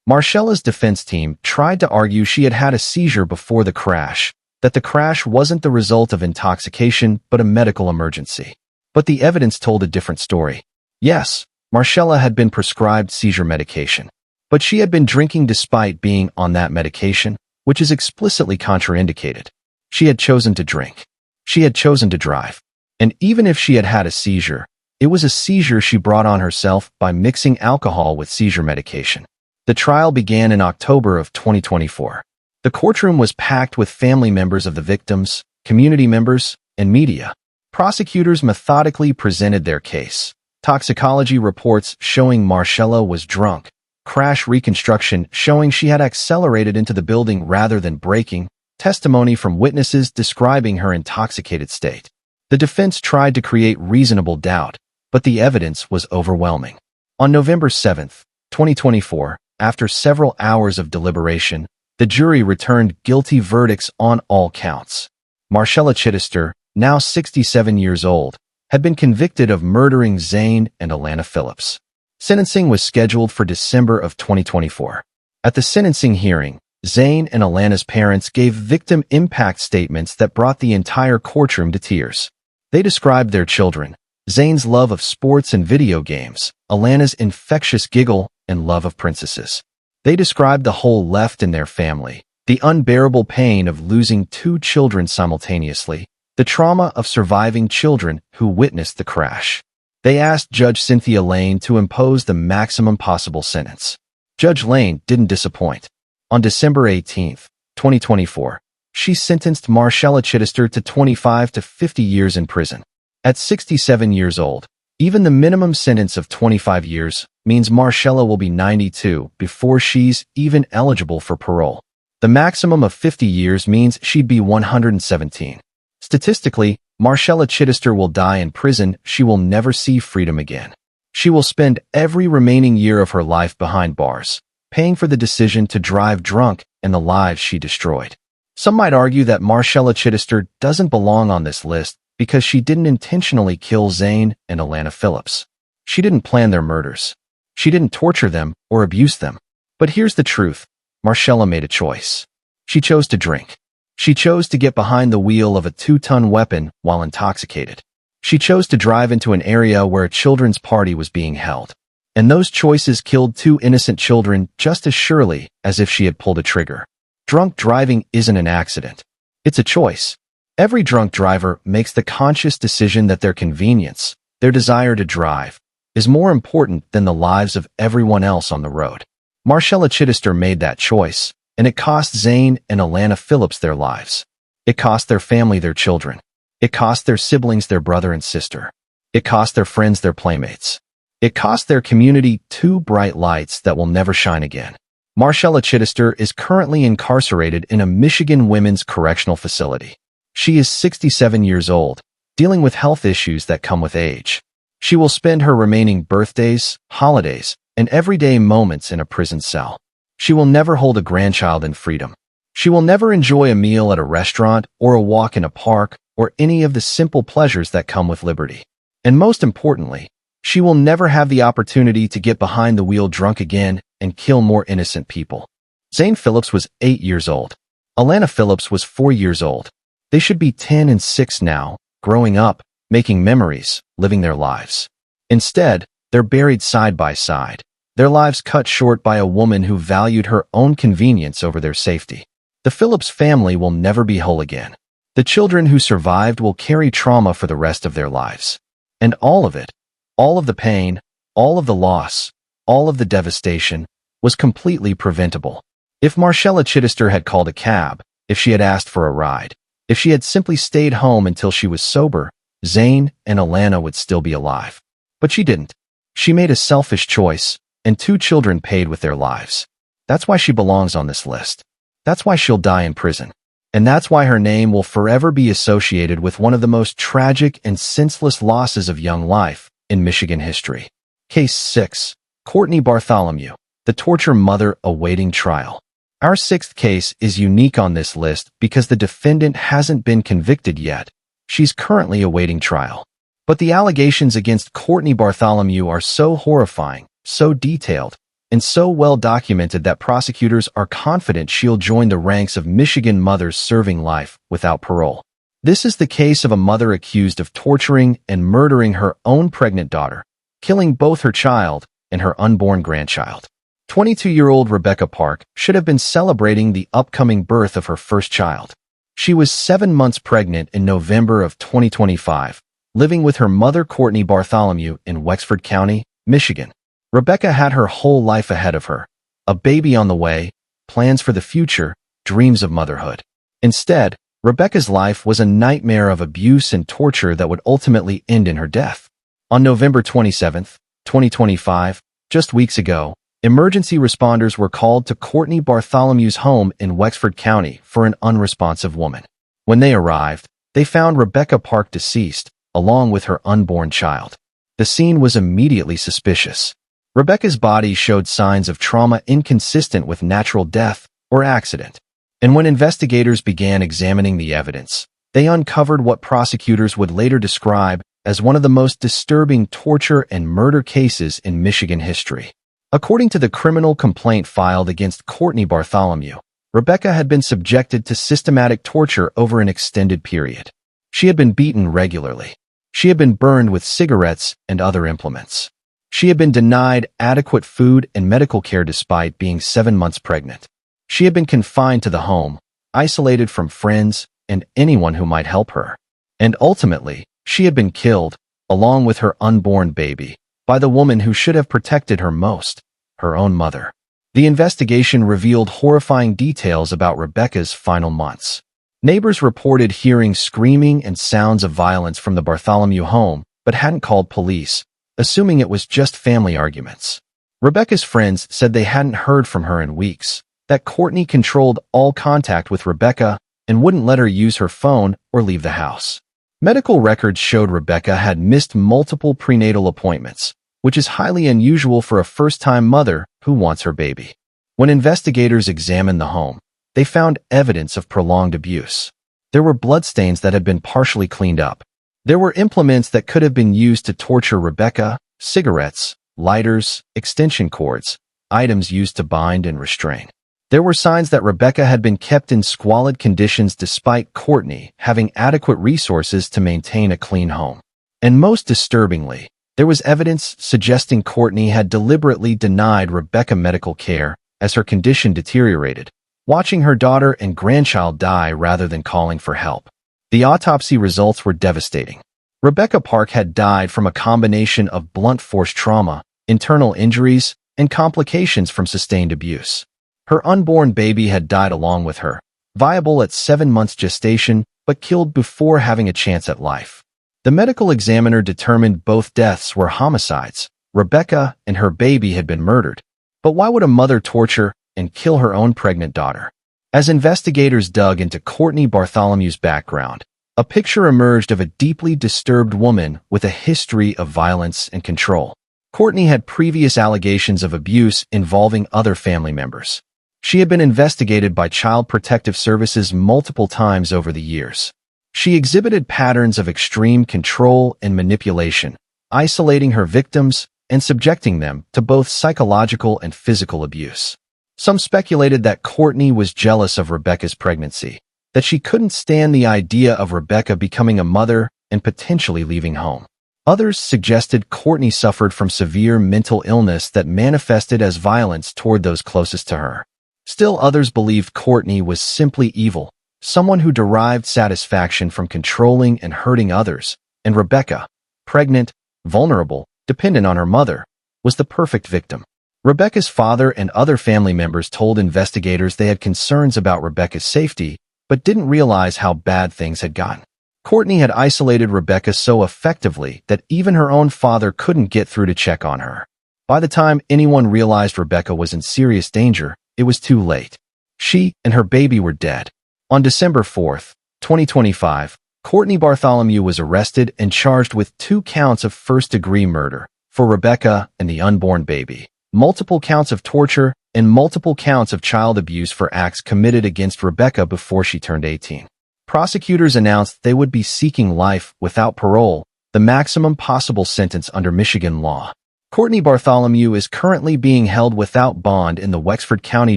Speaker 1: Marshella's defense team tried to argue she had had a seizure before the crash, that the crash wasn't the result of intoxication but a medical emergency. But the evidence told a different story. Yes, Marshella had been prescribed seizure medication, but she had been drinking despite being on that medication, which is explicitly contraindicated. She had chosen to drink. She had chosen to drive. And even if she had had a seizure, it was a seizure she brought on herself by mixing alcohol with seizure medication. The trial began in October of 2024. The courtroom was packed with family members of the victims, community members, and media. Prosecutors methodically presented their case. Toxicology reports showing Marshella was drunk, crash reconstruction showing she had accelerated into the building rather than braking, testimony from witnesses describing her intoxicated state. The defense tried to create reasonable doubt, but the evidence was overwhelming. On November 7, 2024, after several hours of deliberation, the jury returned guilty verdicts on all counts. Marshella Chidester, now 67 years old, had been convicted of murdering Zane and Alana Phillips. Sentencing was scheduled for December of 2024. At the sentencing hearing, Zane and Alana's parents gave victim impact statements that brought the entire courtroom to tears. They described their children, Zane's love of sports and video games, Alana's infectious giggle and love of princesses. They described the hole left in their family, the unbearable pain of losing 2 children simultaneously, the trauma of surviving children who witnessed the crash. They asked Judge Cynthia Lane to impose the maximum possible sentence. Judge Lane didn't disappoint. On December 18, 2024, she sentenced Marshella Chidester to 25 to 50 years in prison. At 67 years old, even the minimum sentence of 25 years means Marshella will be 92 before she's even eligible for parole. The maximum of 50 years means she'd be 117. Statistically, Marshella Chidester will die in prison. She will never see freedom again. She will spend every remaining year of her life behind bars, paying for the decision to drive drunk and the lives she destroyed. Some might argue that Marshella Chidester doesn't belong on this list because she didn't intentionally kill Zane and Alana Phillips. She didn't plan their murders. She didn't torture them or abuse them. But here's the truth. Marshella made a choice. She chose to drink. She chose to get behind the wheel of a 2-ton weapon while intoxicated. She chose to drive into an area where a children's party was being held. And those choices killed 2 innocent children just as surely as if she had pulled a trigger. Drunk driving isn't an accident. It's a choice. Every drunk driver makes the conscious decision that their convenience, their desire to drive, is more important than the lives of everyone else on the road. Marshella Chidester made that choice, and it cost Zane and Alana Phillips their lives. It cost their family their children. It cost their siblings their brother and sister. It cost their friends their playmates. It cost their community 2 bright lights that will never shine again. Marshella Chidester is currently incarcerated in a Michigan women's correctional facility. She is 67 years old, dealing with health issues that come with age. She will spend her remaining birthdays, holidays, and everyday moments in a prison cell. She will never hold a grandchild in freedom. She will never enjoy a meal at a restaurant or a walk in a park or any of the simple pleasures that come with liberty. And most importantly, she will never have the opportunity to get behind the wheel drunk again and kill more innocent people. Zane Phillips was 8 years old. Alana Phillips was 4 years old. They should be 10 and 6 now, growing up, making memories, living their lives. Instead, they're buried side by side, their lives cut short by a woman who valued her own convenience over their safety. The Phillips family will never be whole again. The children who survived will carry trauma for the rest of their lives. And all of it, all of the pain, all of the loss, all of the devastation, was completely preventable. If Marshella Chidester had called a cab, if she had asked for a ride, if she had simply stayed home until she was sober, Zane and Alana would still be alive. But she didn't. She made a selfish choice, and 2 children paid with their lives. That's why she belongs on this list. That's why she'll die in prison. And that's why her name will forever be associated with one of the most tragic and senseless losses of young life in Michigan history. Case 6. Cortney Bartholomew, the torture mother awaiting trial. Our 6th case is unique on this list because the defendant hasn't been convicted yet. She's currently awaiting trial. But the allegations against Cortney Bartholomew are so horrifying, so detailed, and so well documented that prosecutors are confident she'll join the ranks of Michigan mothers serving life without parole. This is the case of a mother accused of torturing and murdering her own pregnant daughter, killing both her child and her unborn grandchild. 22-year-old Rebecca Park should have been celebrating the upcoming birth of her first child. She was 7 months pregnant in November of 2025, living with her mother Cortney Bartholomew in Wexford County, Michigan. Rebecca had her whole life ahead of her, a baby on the way, plans for the future, dreams of motherhood. Instead, Rebecca's life was a nightmare of abuse and torture that would ultimately end in her death. On November 27, 2025, just weeks ago, emergency responders were called to Cortney Bartholomew's home in Wexford County for an unresponsive woman. When they arrived, they found Rebecca Park deceased, along with her unborn child. The scene was immediately suspicious. Rebecca's body showed signs of trauma inconsistent with natural death or accident. And when investigators began examining the evidence, they uncovered what prosecutors would later describe as one of the most disturbing torture and murder cases in Michigan history. According to the criminal complaint filed against Cortney Bartholomew, Rebecca had been subjected to systematic torture over an extended period. She had been beaten regularly. She had been burned with cigarettes and other implements. She had been denied adequate food and medical care despite being 7 months pregnant. She had been confined to the home, isolated from friends and anyone who might help her. And ultimately, she had been killed, along with her unborn baby, by the woman who should have protected her most, her own mother. The investigation revealed horrifying details about Rebecca's final months. Neighbors reported hearing screaming and sounds of violence from the Bartholomew home, but hadn't called police, assuming it was just family arguments. Rebecca's friends said they hadn't heard from her in weeks, that Cortney controlled all contact with Rebecca and wouldn't let her use her phone or leave the house. Medical records showed Rebecca had missed multiple prenatal appointments, which is highly unusual for a first-time mother who wants her baby. When investigators examined the home, they found evidence of prolonged abuse. There were bloodstains that had been partially cleaned up. There were implements that could have been used to torture Rebecca, cigarettes, lighters, extension cords, items used to bind and restrain. There were signs that Rebecca had been kept in squalid conditions despite Cortney having adequate resources to maintain a clean home. And most disturbingly, there was evidence suggesting Cortney had deliberately denied Rebecca medical care as her condition deteriorated, watching her daughter and grandchild die rather than calling for help. The autopsy results were devastating. Rebecca Park had died from a combination of blunt force trauma, internal injuries, and complications from sustained abuse. Her unborn baby had died along with her, viable at 7 months gestation, but killed before having a chance at life. The medical examiner determined both deaths were homicides. Rebecca and her baby had been murdered. But why would a mother torture and kill her own pregnant daughter? As investigators dug into Cortney Bartholomew's background, a picture emerged of a deeply disturbed woman with a history of violence and control. Cortney had previous allegations of abuse involving other family members. She had been investigated by Child Protective Services multiple times over the years. She exhibited patterns of extreme control and manipulation, isolating her victims and subjecting them to both psychological and physical abuse. Some speculated that Cortney was jealous of Rebecca's pregnancy, that she couldn't stand the idea of Rebecca becoming a mother and potentially leaving home. Others suggested Cortney suffered from severe mental illness that manifested as violence toward those closest to her. Still others believed Cortney was simply evil, someone who derived satisfaction from controlling and hurting others, and Rebecca, pregnant, vulnerable, dependent on her mother, was the perfect victim. Rebecca's father and other family members told investigators they had concerns about Rebecca's safety, but didn't realize how bad things had gotten. Cortney had isolated Rebecca so effectively that even her own father couldn't get through to check on her. By the time anyone realized Rebecca was in serious danger, it was too late. She and her baby were dead. On December 4, 2025, Cortney Bartholomew was arrested and charged with 2 counts of first-degree murder for Rebecca and the unborn baby, multiple counts of torture, and multiple counts of child abuse for acts committed against Rebecca before she turned 18. Prosecutors announced they would be seeking life without parole, the maximum possible sentence under Michigan law. Cortney Bartholomew is currently being held without bond in the Wexford County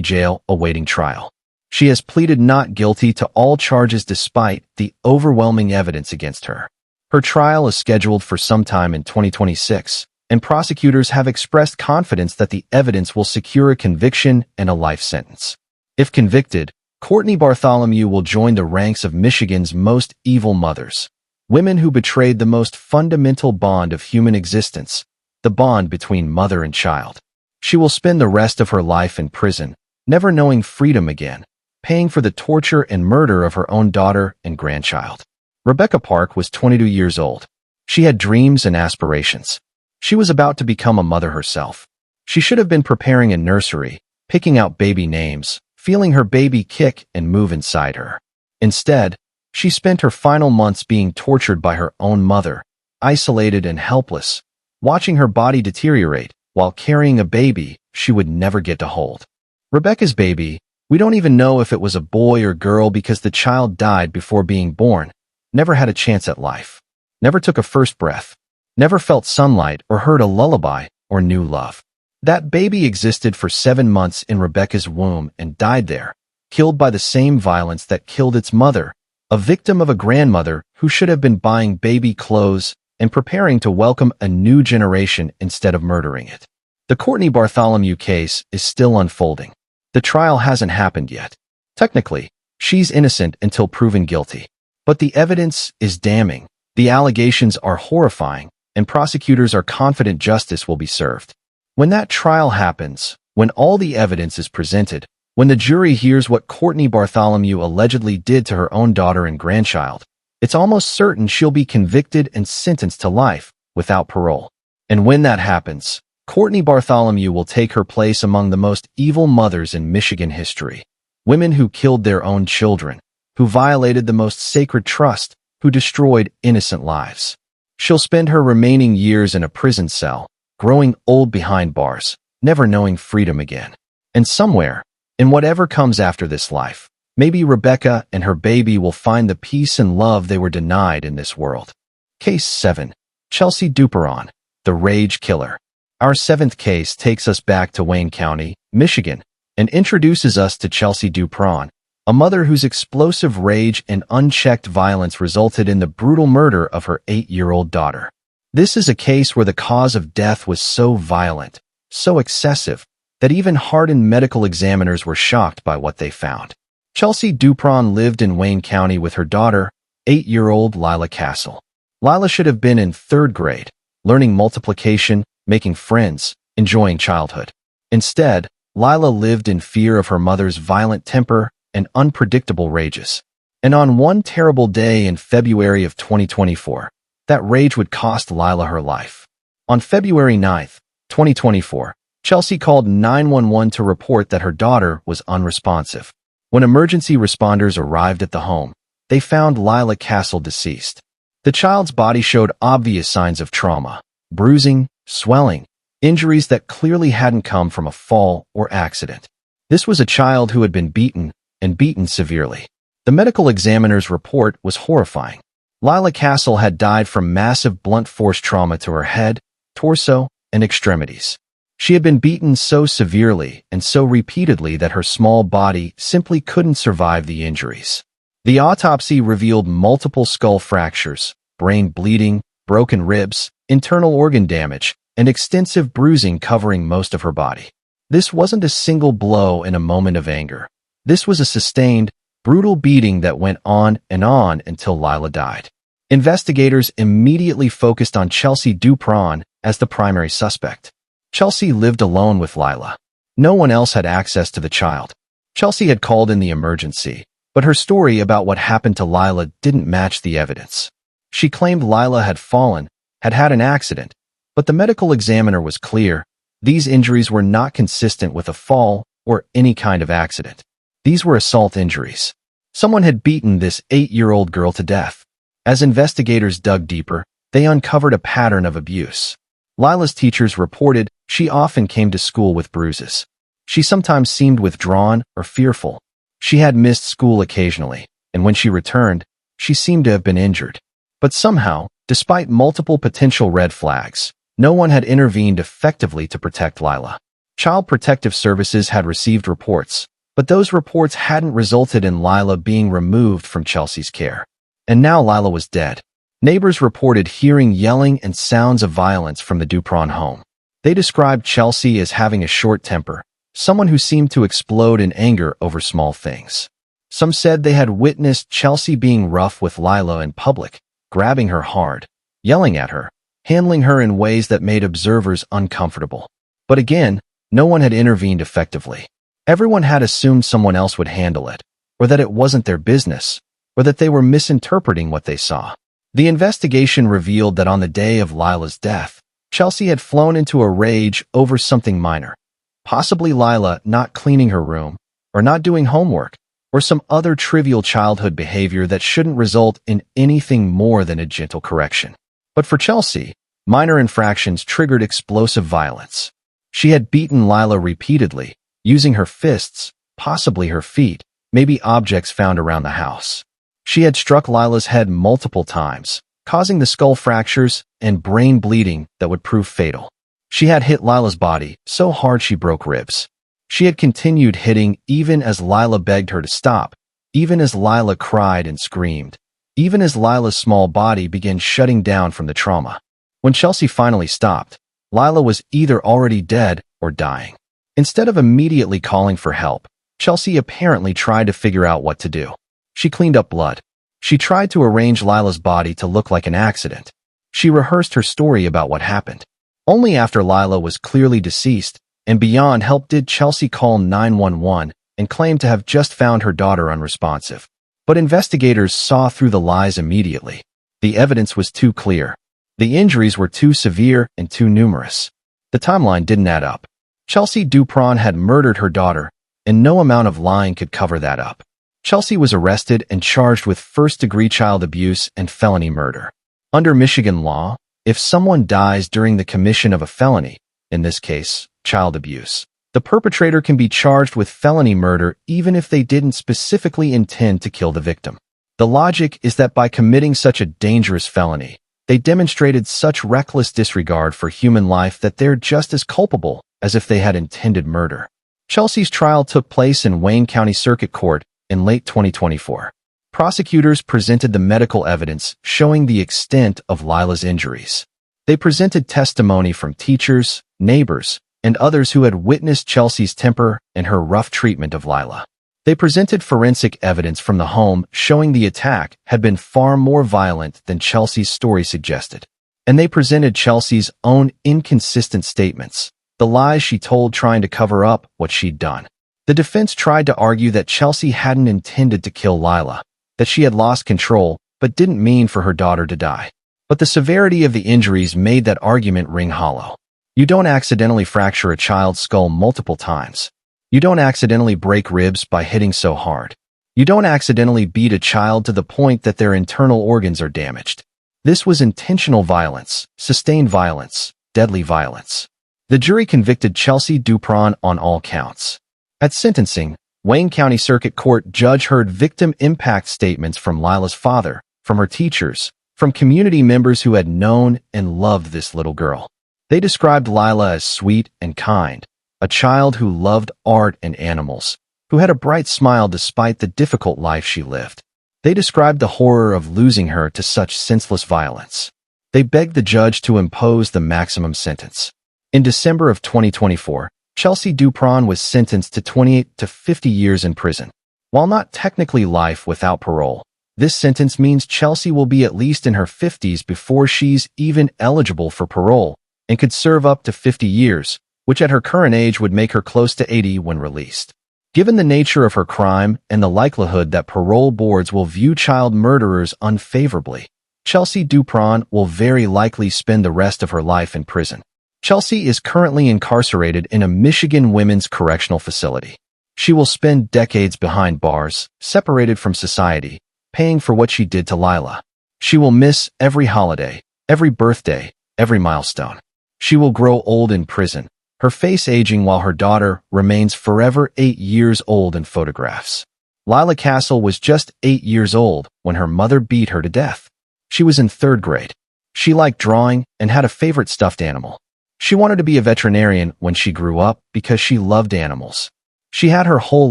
Speaker 1: Jail awaiting trial. She has pleaded not guilty to all charges despite the overwhelming evidence against her. Her trial is scheduled for sometime in 2026, and prosecutors have expressed confidence that the evidence will secure a conviction and a life sentence. If convicted, Cortney Bartholomew will join the ranks of Michigan's most evil mothers, women who betrayed the most fundamental bond of human existence, the bond between mother and child. She will spend the rest of her life in prison, never knowing freedom again, paying for the torture and murder of her own daughter and grandchild. Rebecca Park was 22 years old. She had dreams and aspirations. She was about to become a mother herself. She should have been preparing a nursery, picking out baby names, feeling her baby kick and move inside her. Instead, she spent her final months being tortured by her own mother, isolated and helpless, watching her body deteriorate while carrying a baby she would never get to hold. Rebecca's baby, we don't even know if it was a boy or girl because the child died before being born, never had a chance at life, never took a first breath, never felt sunlight or heard a lullaby or knew love. That baby existed for 7 months in Rebecca's womb and died there, killed by the same violence that killed its mother, a victim of a grandmother who should have been buying baby clothes and preparing to welcome a new generation instead of murdering it. The Cortney Bartholomew case is still unfolding. The trial hasn't happened yet. Technically, she's innocent until proven guilty. But the evidence is damning, the allegations are horrifying, and prosecutors are confident justice will be served. When that trial happens, When all the evidence is presented, when the jury hears what Cortney Bartholomew allegedly did to her own daughter and grandchild, it's almost certain she'll be convicted and sentenced to life without parole. And when that happens, Cortney Bartholomew will take her place among the most evil mothers in Michigan history. Women who killed their own children, who violated the most sacred trust, who destroyed innocent lives. She'll spend her remaining years in a prison cell, growing old behind bars, never knowing freedom again. And somewhere, in whatever comes after this life, maybe Rebecca and her baby will find the peace and love they were denied in this world. Case 7. Chelsea Duperon, the Rage Killer. Our 7th case takes us back to Wayne County, Michigan, and introduces us to Chelsea Duperon, a mother whose explosive rage and unchecked violence resulted in the brutal murder of her 8-year-old daughter. This is a case where the cause of death was so violent, so excessive, that even hardened medical examiners were shocked by what they found. Chelsea Duperon lived in Wayne County with her daughter, 8-year-old Lila Castle. Lila should have been in 3rd grade, learning multiplication, making friends, enjoying childhood. Instead, Lila lived in fear of her mother's violent temper and unpredictable rages. And on one terrible day in February of 2024, that rage would cost Lila her life. On February 9th, 2024, Chelsea called 911 to report that her daughter was unresponsive. When emergency responders arrived at the home, they found Lila Castle deceased. The child's body showed obvious signs of trauma, bruising, swelling, injuries that clearly hadn't come from a fall or accident. This was a child who had been beaten, and beaten severely. The medical examiner's report was horrifying. Lila Castle had died from massive blunt force trauma to her head, torso, and extremities. She had been beaten so severely and so repeatedly that her small body simply couldn't survive the injuries. The autopsy revealed multiple skull fractures, brain bleeding, broken ribs, internal organ damage, and extensive bruising covering most of her body. This wasn't a single blow in a moment of anger. This was a sustained, brutal beating that went on until Lila died. Investigators immediately focused on Chelsea Duperon as the primary suspect. Chelsea lived alone with Lila. No one else had access to the child. Chelsea had called in the emergency, but her story about what happened to Lila didn't match the evidence. She claimed Lila had fallen, had had an accident, but the medical examiner was clear. These injuries were not consistent with a fall or any kind of accident. These were assault injuries. Someone had beaten this 8-year-old girl to death. As investigators dug deeper, they uncovered a pattern of abuse. Lila's teachers reported she often came to school with bruises. She sometimes seemed withdrawn or fearful. She had missed school occasionally, and when she returned, she seemed to have been injured. But somehow, despite multiple potential red flags, no one had intervened effectively to protect Lila. Child Protective Services had received reports, but those reports hadn't resulted in Lila being removed from Chelsea's care. And now Lila was dead. Neighbors reported hearing yelling and sounds of violence from the Duperon home. They described Chelsea as having a short temper, someone who seemed to explode in anger over small things. Some said they had witnessed Chelsea being rough with Lila in public, grabbing her hard, yelling at her, handling her in ways that made observers uncomfortable. But again, no one had intervened effectively. Everyone had assumed someone else would handle it, or that it wasn't their business, or that they were misinterpreting what they saw. The investigation revealed that on the day of Lila's death, Chelsea had flown into a rage over something minor, possibly Lila not cleaning her room, or not doing homework, or some other trivial childhood behavior that shouldn't result in anything more than a gentle correction. But for Chelsea, minor infractions triggered explosive violence. She had beaten Lila repeatedly, using her fists, possibly her feet, maybe objects found around the house. She had struck Lila's head multiple times, causing the skull fractures and brain bleeding that would prove fatal. She had hit Lila's body so hard she broke ribs. She had continued hitting even as Lila begged her to stop, even as Lila cried and screamed, even as Lila's small body began shutting down from the trauma. When Chelsea finally stopped, Lila was either already dead or dying. Instead of immediately calling for help, Chelsea apparently tried to figure out what to do. She cleaned up blood. She tried to arrange Lila's body to look like an accident. She rehearsed her story about what happened. Only after Lila was clearly deceased And beyond help, did Chelsea call 911 and claim to have just found her daughter unresponsive. But investigators saw through the lies immediately. The evidence was too clear. The injuries were too severe and too numerous. The timeline didn't add up. Chelsea Duperon had murdered her daughter, and no amount of lying could cover that up. Chelsea was arrested and charged with first-degree child abuse and felony murder. Under Michigan law, if someone dies during the commission of a felony, in this case, child abuse, the perpetrator can be charged with felony murder even if they didn't specifically intend to kill the victim. The logic is that by committing such a dangerous felony, they demonstrated such reckless disregard for human life that they're just as culpable as if they had intended murder. Chelsea's trial took place in Wayne County Circuit Court in late 2024. Prosecutors presented the medical evidence showing the extent of Lila's injuries. They presented testimony from teachers, neighbors, and others who had witnessed Chelsea's temper and her rough treatment of Lila. They presented forensic evidence from the home showing the attack had been far more violent than Chelsea's story suggested. And they presented Chelsea's own inconsistent statements, the lies she told trying to cover up what she'd done. The defense tried to argue that Chelsea hadn't intended to kill Lila, that she had lost control but didn't mean for her daughter to die. But the severity of the injuries made that argument ring hollow. You don't accidentally fracture a child's skull multiple times. You don't accidentally break ribs by hitting so hard. You don't accidentally beat a child to the point that their internal organs are damaged. This was intentional violence, sustained violence, deadly violence. The jury convicted Chelsea Duperon on all counts. At sentencing, Wayne County Circuit Court judge heard victim impact statements from Lila's father, from her teachers, from community members who had known and loved this little girl. They described Lila as sweet and kind, a child who loved art and animals, who had a bright smile despite the difficult life she lived. They described the horror of losing her to such senseless violence. They begged the judge to impose the maximum sentence. In December of 2024, Chelsea Duperon was sentenced to 28 to 50 years in prison. While not technically life without parole, this sentence means Chelsea will be at least in her 50s before she's even eligible for parole, and could serve up to 50 years, which at her current age would make her close to 80 when released. Given the nature of her crime and the likelihood that parole boards will view child murderers unfavorably, Chelsea Duperon will very likely spend the rest of her life in prison. Chelsea is currently incarcerated in a Michigan women's correctional facility. She will spend decades behind bars, separated from society, paying for what she did to Lila. She will miss every holiday, every birthday, every milestone. She will grow old in prison, her face aging while her daughter remains forever 8 years old in photographs. Lila Castle was just 8 years old when her mother beat her to death. She was in 3rd grade. She liked drawing and had a favorite stuffed animal. She wanted to be a veterinarian when she grew up because she loved animals. She had her whole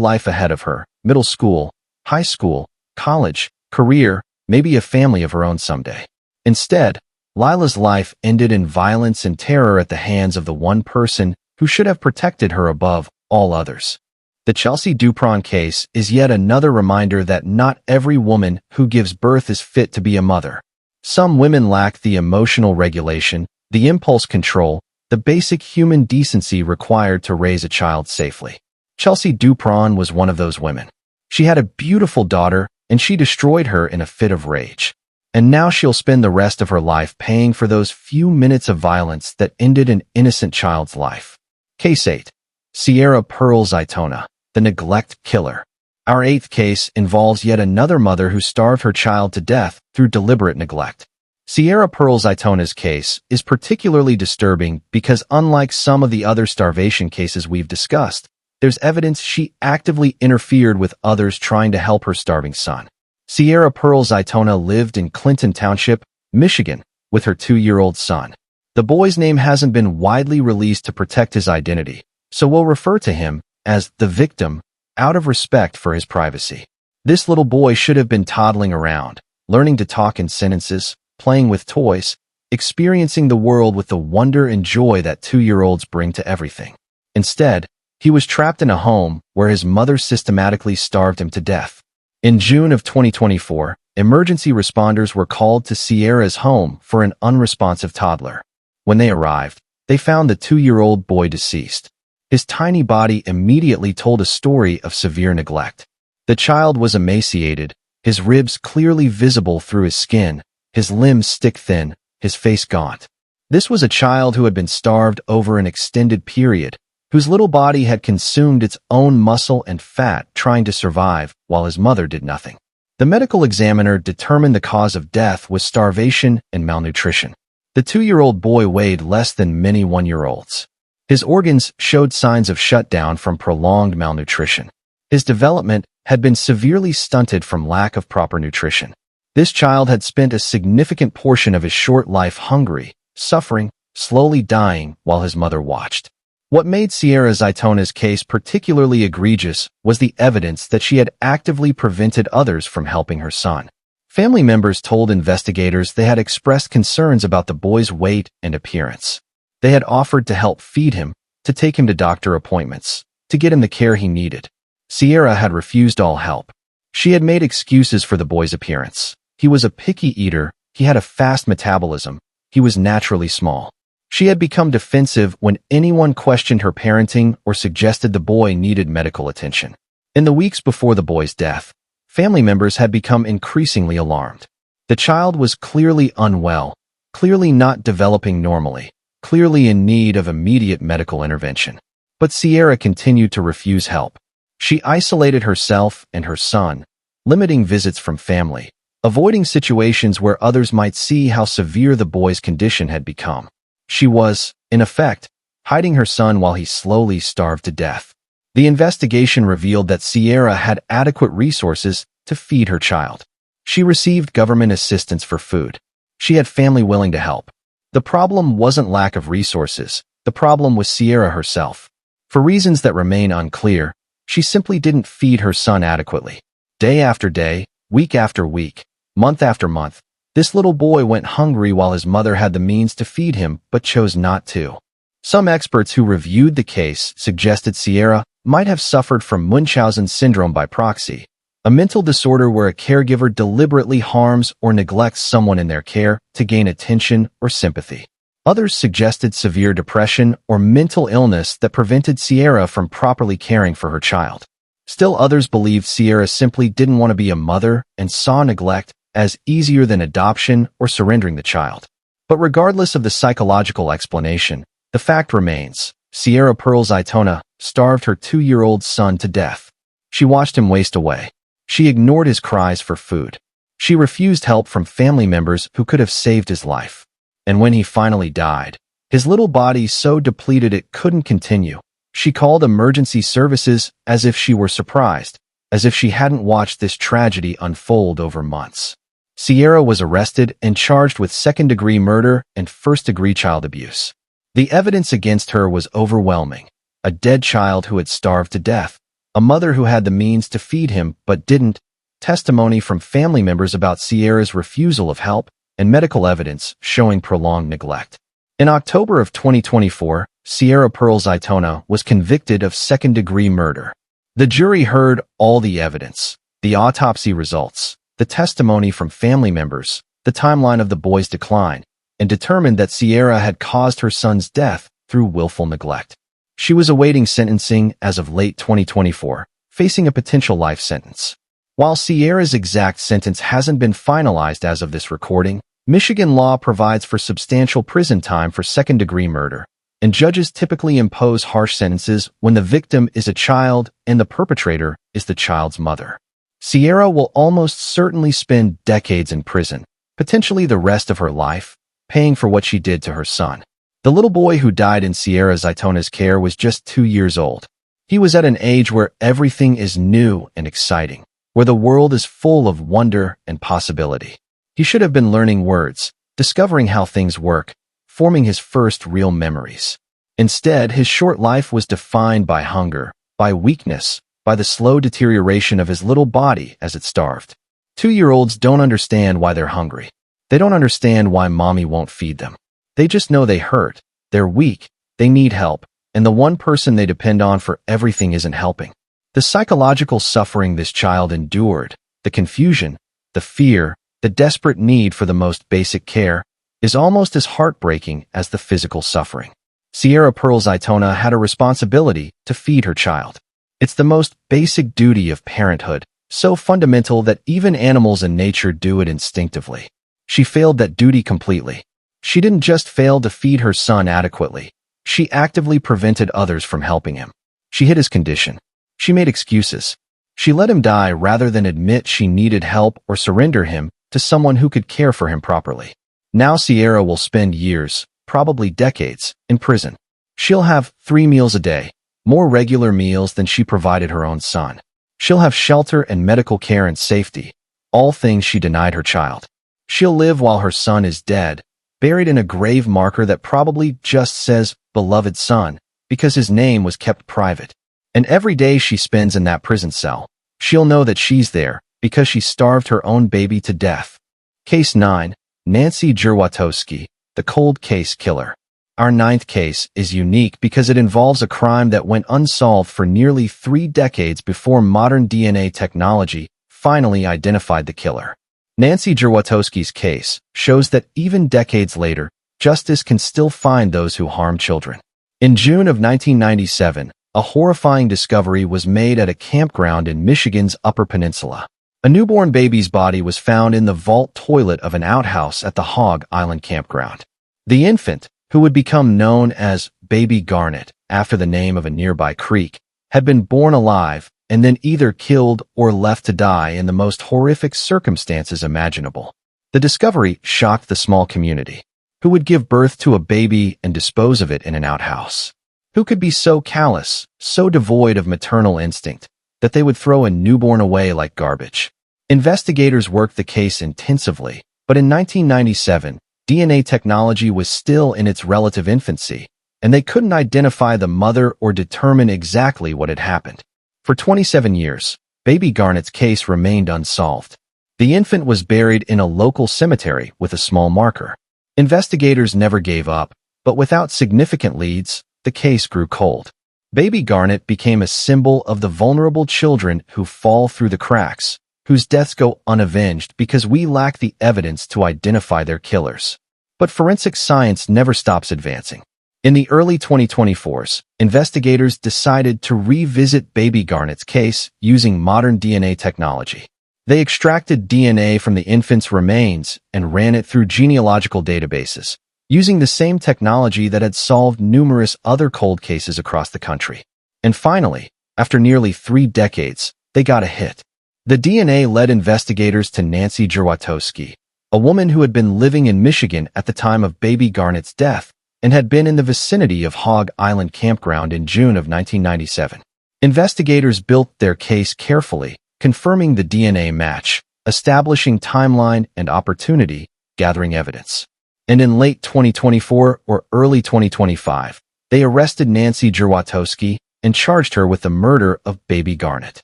Speaker 1: life ahead of her, middle school, high school, college, career, maybe a family of her own someday. Instead, Lila's life ended in violence and terror at the hands of the one person who should have protected her above all others. The Chelsea Duperon case is yet another reminder that not every woman who gives birth is fit to be a mother. Some women lack the emotional regulation, the impulse control, the basic human decency required to raise a child safely. Chelsea Duperon was one of those women. She had a beautiful daughter, and she destroyed her in a fit of rage. And now she'll spend the rest of her life paying for those few minutes of violence that ended an innocent child's life. Case 8. Sierra Pearl Zaitona, the neglect killer. Our 8th case involves yet another mother who starved her child to death through deliberate neglect. Sierra Pearl Zaitona's case is particularly disturbing because unlike some of the other starvation cases we've discussed, there's evidence she actively interfered with others trying to help her starving son. Sierra Pearl Zaitona lived in Clinton Township, Michigan, with her 2-year-old son. The boy's name hasn't been widely released to protect his identity, so we'll refer to him as the victim out of respect for his privacy. This little boy should have been toddling around, learning to talk in sentences, playing with toys, experiencing the world with the wonder and joy that 2-year-olds bring to everything. Instead, he was trapped in a home where his mother systematically starved him to death. In June of 2024, emergency responders were called to Sierra's home for an unresponsive toddler. When they arrived, they found the 2-year-old boy deceased. His tiny body immediately told a story of severe neglect. The child was emaciated, his ribs clearly visible through his skin, his limbs stick-thin, his face gaunt. This was a child who had been starved over an extended period, whose little body had consumed its own muscle and fat trying to survive, while his mother did nothing. The medical examiner determined the cause of death was starvation and malnutrition. The 2-year-old boy weighed less than many 1-year-olds. His organs showed signs of shutdown from prolonged malnutrition. His development had been severely stunted from lack of proper nutrition. This child had spent a significant portion of his short life hungry, suffering, slowly dying while his mother watched. What made Sierra Zaitona's case particularly egregious was the evidence that she had actively prevented others from helping her son. Family members told investigators they had expressed concerns about the boy's weight and appearance. They had offered to help feed him, to take him to doctor appointments, to get him the care he needed. Sierra had refused all help. She had made excuses for the boy's appearance. He was a picky eater, he had a fast metabolism, he was naturally small. She had become defensive when anyone questioned her parenting or suggested the boy needed medical attention. In the weeks before the boy's death, family members had become increasingly alarmed. The child was clearly unwell, clearly not developing normally, clearly in need of immediate medical intervention. But Sierra continued to refuse help. She isolated herself and her son, limiting visits from family, avoiding situations where others might see how severe the boy's condition had become. She was, in effect, hiding her son while he slowly starved to death. The investigation revealed that Sierra had adequate resources to feed her child. She received government assistance for food. She had family willing to help. The problem wasn't lack of resources. The problem was Sierra herself. For reasons that remain unclear, she simply didn't feed her son adequately. Day after day, week after week, month after month, this little boy went hungry while his mother had the means to feed him but chose not to. Some experts who reviewed the case suggested Sierra might have suffered from Munchausen syndrome by proxy, a mental disorder where a caregiver deliberately harms or neglects someone in their care to gain attention or sympathy. Others suggested severe depression or mental illness that prevented Sierra from properly caring for her child. Still others believed Sierra simply didn't want to be a mother and saw neglect as easier than adoption or surrendering the child. But regardless of the psychological explanation, the fact remains, Sierra Pearl Zaitona starved her 2-year-old son to death. She watched him waste away. She ignored his cries for food. She refused help from family members who could have saved his life. And when he finally died, his little body so depleted it couldn't continue, she called emergency services as if she were surprised, as if she hadn't watched this tragedy unfold over months. Sierra was arrested and charged with second-degree murder and first-degree child abuse. The evidence against her was overwhelming. A dead child who had starved to death, a mother who had the means to feed him but didn't, testimony from family members about Sierra's refusal of help, and medical evidence showing prolonged neglect. In October of 2024, Sierra Pearl Zaitona was convicted of second-degree murder. The jury heard all the evidence, the autopsy results, the testimony from family members, the timeline of the boy's decline, and determined that Sierra had caused her son's death through willful neglect. She was awaiting sentencing as of late 2024, facing a potential life sentence. While Sierra's exact sentence hasn't been finalized as of this recording, Michigan law provides for substantial prison time for second-degree murder, and judges typically impose harsh sentences when the victim is a child and the perpetrator is the child's mother. Sierra will almost certainly spend decades in prison, potentially the rest of her life, paying for what she did to her son. The little boy who died in Sierra Zaitona's care was just 2 years old. He was at an age where everything is new and exciting, where the world is full of wonder and possibility. He should have been learning words, discovering how things work, forming his first real memories. Instead, his short life was defined by hunger, by weakness, by the slow deterioration of his little body as it starved. 2-year-olds don't understand why they're hungry. They don't understand why mommy won't feed them. They just know they hurt, they're weak, they need help, and the one person they depend on for everything isn't helping. The psychological suffering this child endured, the confusion, the fear, the desperate need for the most basic care, is almost as heartbreaking as the physical suffering. Sierra Pearl Zaitona had a responsibility to feed her child. It's the most basic duty of parenthood, so fundamental that even animals in nature do it instinctively. She failed that duty completely. She didn't just fail to feed her son adequately. She actively prevented others from helping him. She hid his condition. She made excuses. She let him die rather than admit she needed help or surrender him to someone who could care for him properly. Now Sierra will spend years, probably decades, in prison. She'll have 3 meals a day, more regular meals than she provided her own son. She'll have shelter and medical care and safety, all things she denied her child. She'll live while her son is dead, buried in a grave marker that probably just says, "Beloved son," because his name was kept private. And every day she spends in that prison cell, she'll know that she's there because she starved her own baby to death. Case 9. Nancy Jurwatowski, the cold case killer. Our 9th case is unique because it involves a crime that went unsolved for nearly 3 decades before modern DNA technology finally identified the killer. Nancy Jurwatowski's case shows that even decades later, justice can still find those who harm children. In June of 1997, a horrifying discovery was made at a campground in Michigan's Upper Peninsula. A newborn baby's body was found in the vault toilet of an outhouse at the Hog Island campground. The infant, who would become known as Baby Garnet after the name of a nearby creek, had been born alive and then either killed or left to die in the most horrific circumstances imaginable. The discovery shocked the small community. Who would give birth to a baby and dispose of it in an outhouse? Who could be so callous, so devoid of maternal instinct, that they would throw a newborn away like garbage? Investigators worked the case intensively, but in 1997, DNA technology was still in its relative infancy, and they couldn't identify the mother or determine exactly what had happened. For 27 years, Baby Garnet's case remained unsolved. The infant was buried in a local cemetery with a small marker. Investigators never gave up, but without significant leads, the case grew cold. Baby Garnet became a symbol of the vulnerable children who fall through the cracks, whose deaths go unavenged because we lack the evidence to identify their killers. But forensic science never stops advancing. In the early 2024s, investigators decided to revisit Baby Garnet's case using modern DNA technology. They extracted DNA from the infant's remains and ran it through genealogical databases, using the same technology that had solved numerous other cold cases across the country. And finally, after nearly 3 decades, they got a hit. The DNA led investigators to Nancy Jurwatowski, a woman who had been living in Michigan at the time of Baby Garnet's death and had been in the vicinity of Hog Island campground in June of 1997. Investigators built their case carefully, confirming the DNA match, establishing timeline and opportunity, gathering evidence. And in late 2024 or early 2025, they arrested Nancy Jurwatowski and charged her with the murder of Baby Garnet.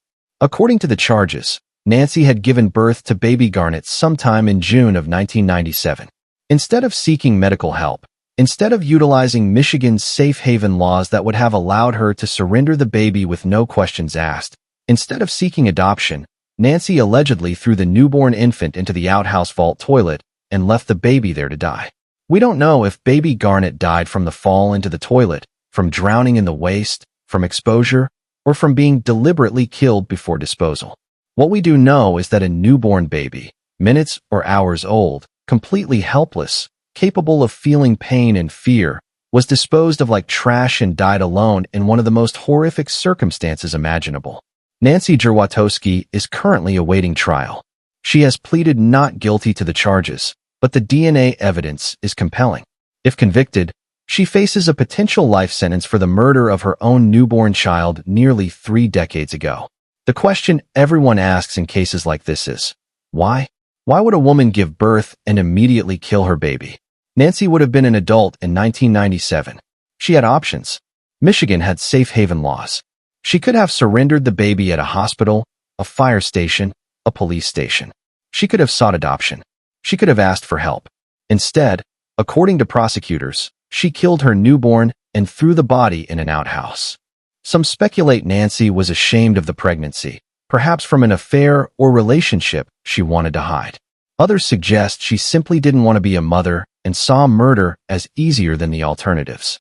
Speaker 1: According to the charges, Nancy had given birth to Baby Garnet sometime in June of 1997. Instead of seeking medical help, instead of utilizing Michigan's safe haven laws that would have allowed her to surrender the baby with no questions asked, instead of seeking adoption, Nancy allegedly threw the newborn infant into the outhouse vault toilet and left the baby there to die. We don't know if Baby Garnet died from the fall into the toilet, from drowning in the waste, from exposure, or from being deliberately killed before disposal. What we do know is that a newborn baby, minutes or hours old, completely helpless, capable of feeling pain and fear, was disposed of like trash and died alone in one of the most horrific circumstances imaginable. Nancy Jurwatowski is currently awaiting trial. She has pleaded not guilty to the charges, but the DNA evidence is compelling. If convicted, she faces a potential life sentence for the murder of her own newborn child nearly 3 decades ago. The question everyone asks in cases like this is, why? Why would a woman give birth and immediately kill her baby? Nancy would have been an adult in 1997. She had options. Michigan had safe haven laws. She could have surrendered the baby at a hospital, a fire station, a police station. She could have sought adoption. She could have asked for help. Instead, according to prosecutors, she killed her newborn and threw the body in an outhouse. Some speculate Nancy was ashamed of the pregnancy, perhaps from an affair or relationship she wanted to hide. Others suggest she simply didn't want to be a mother and saw murder as easier than the alternatives.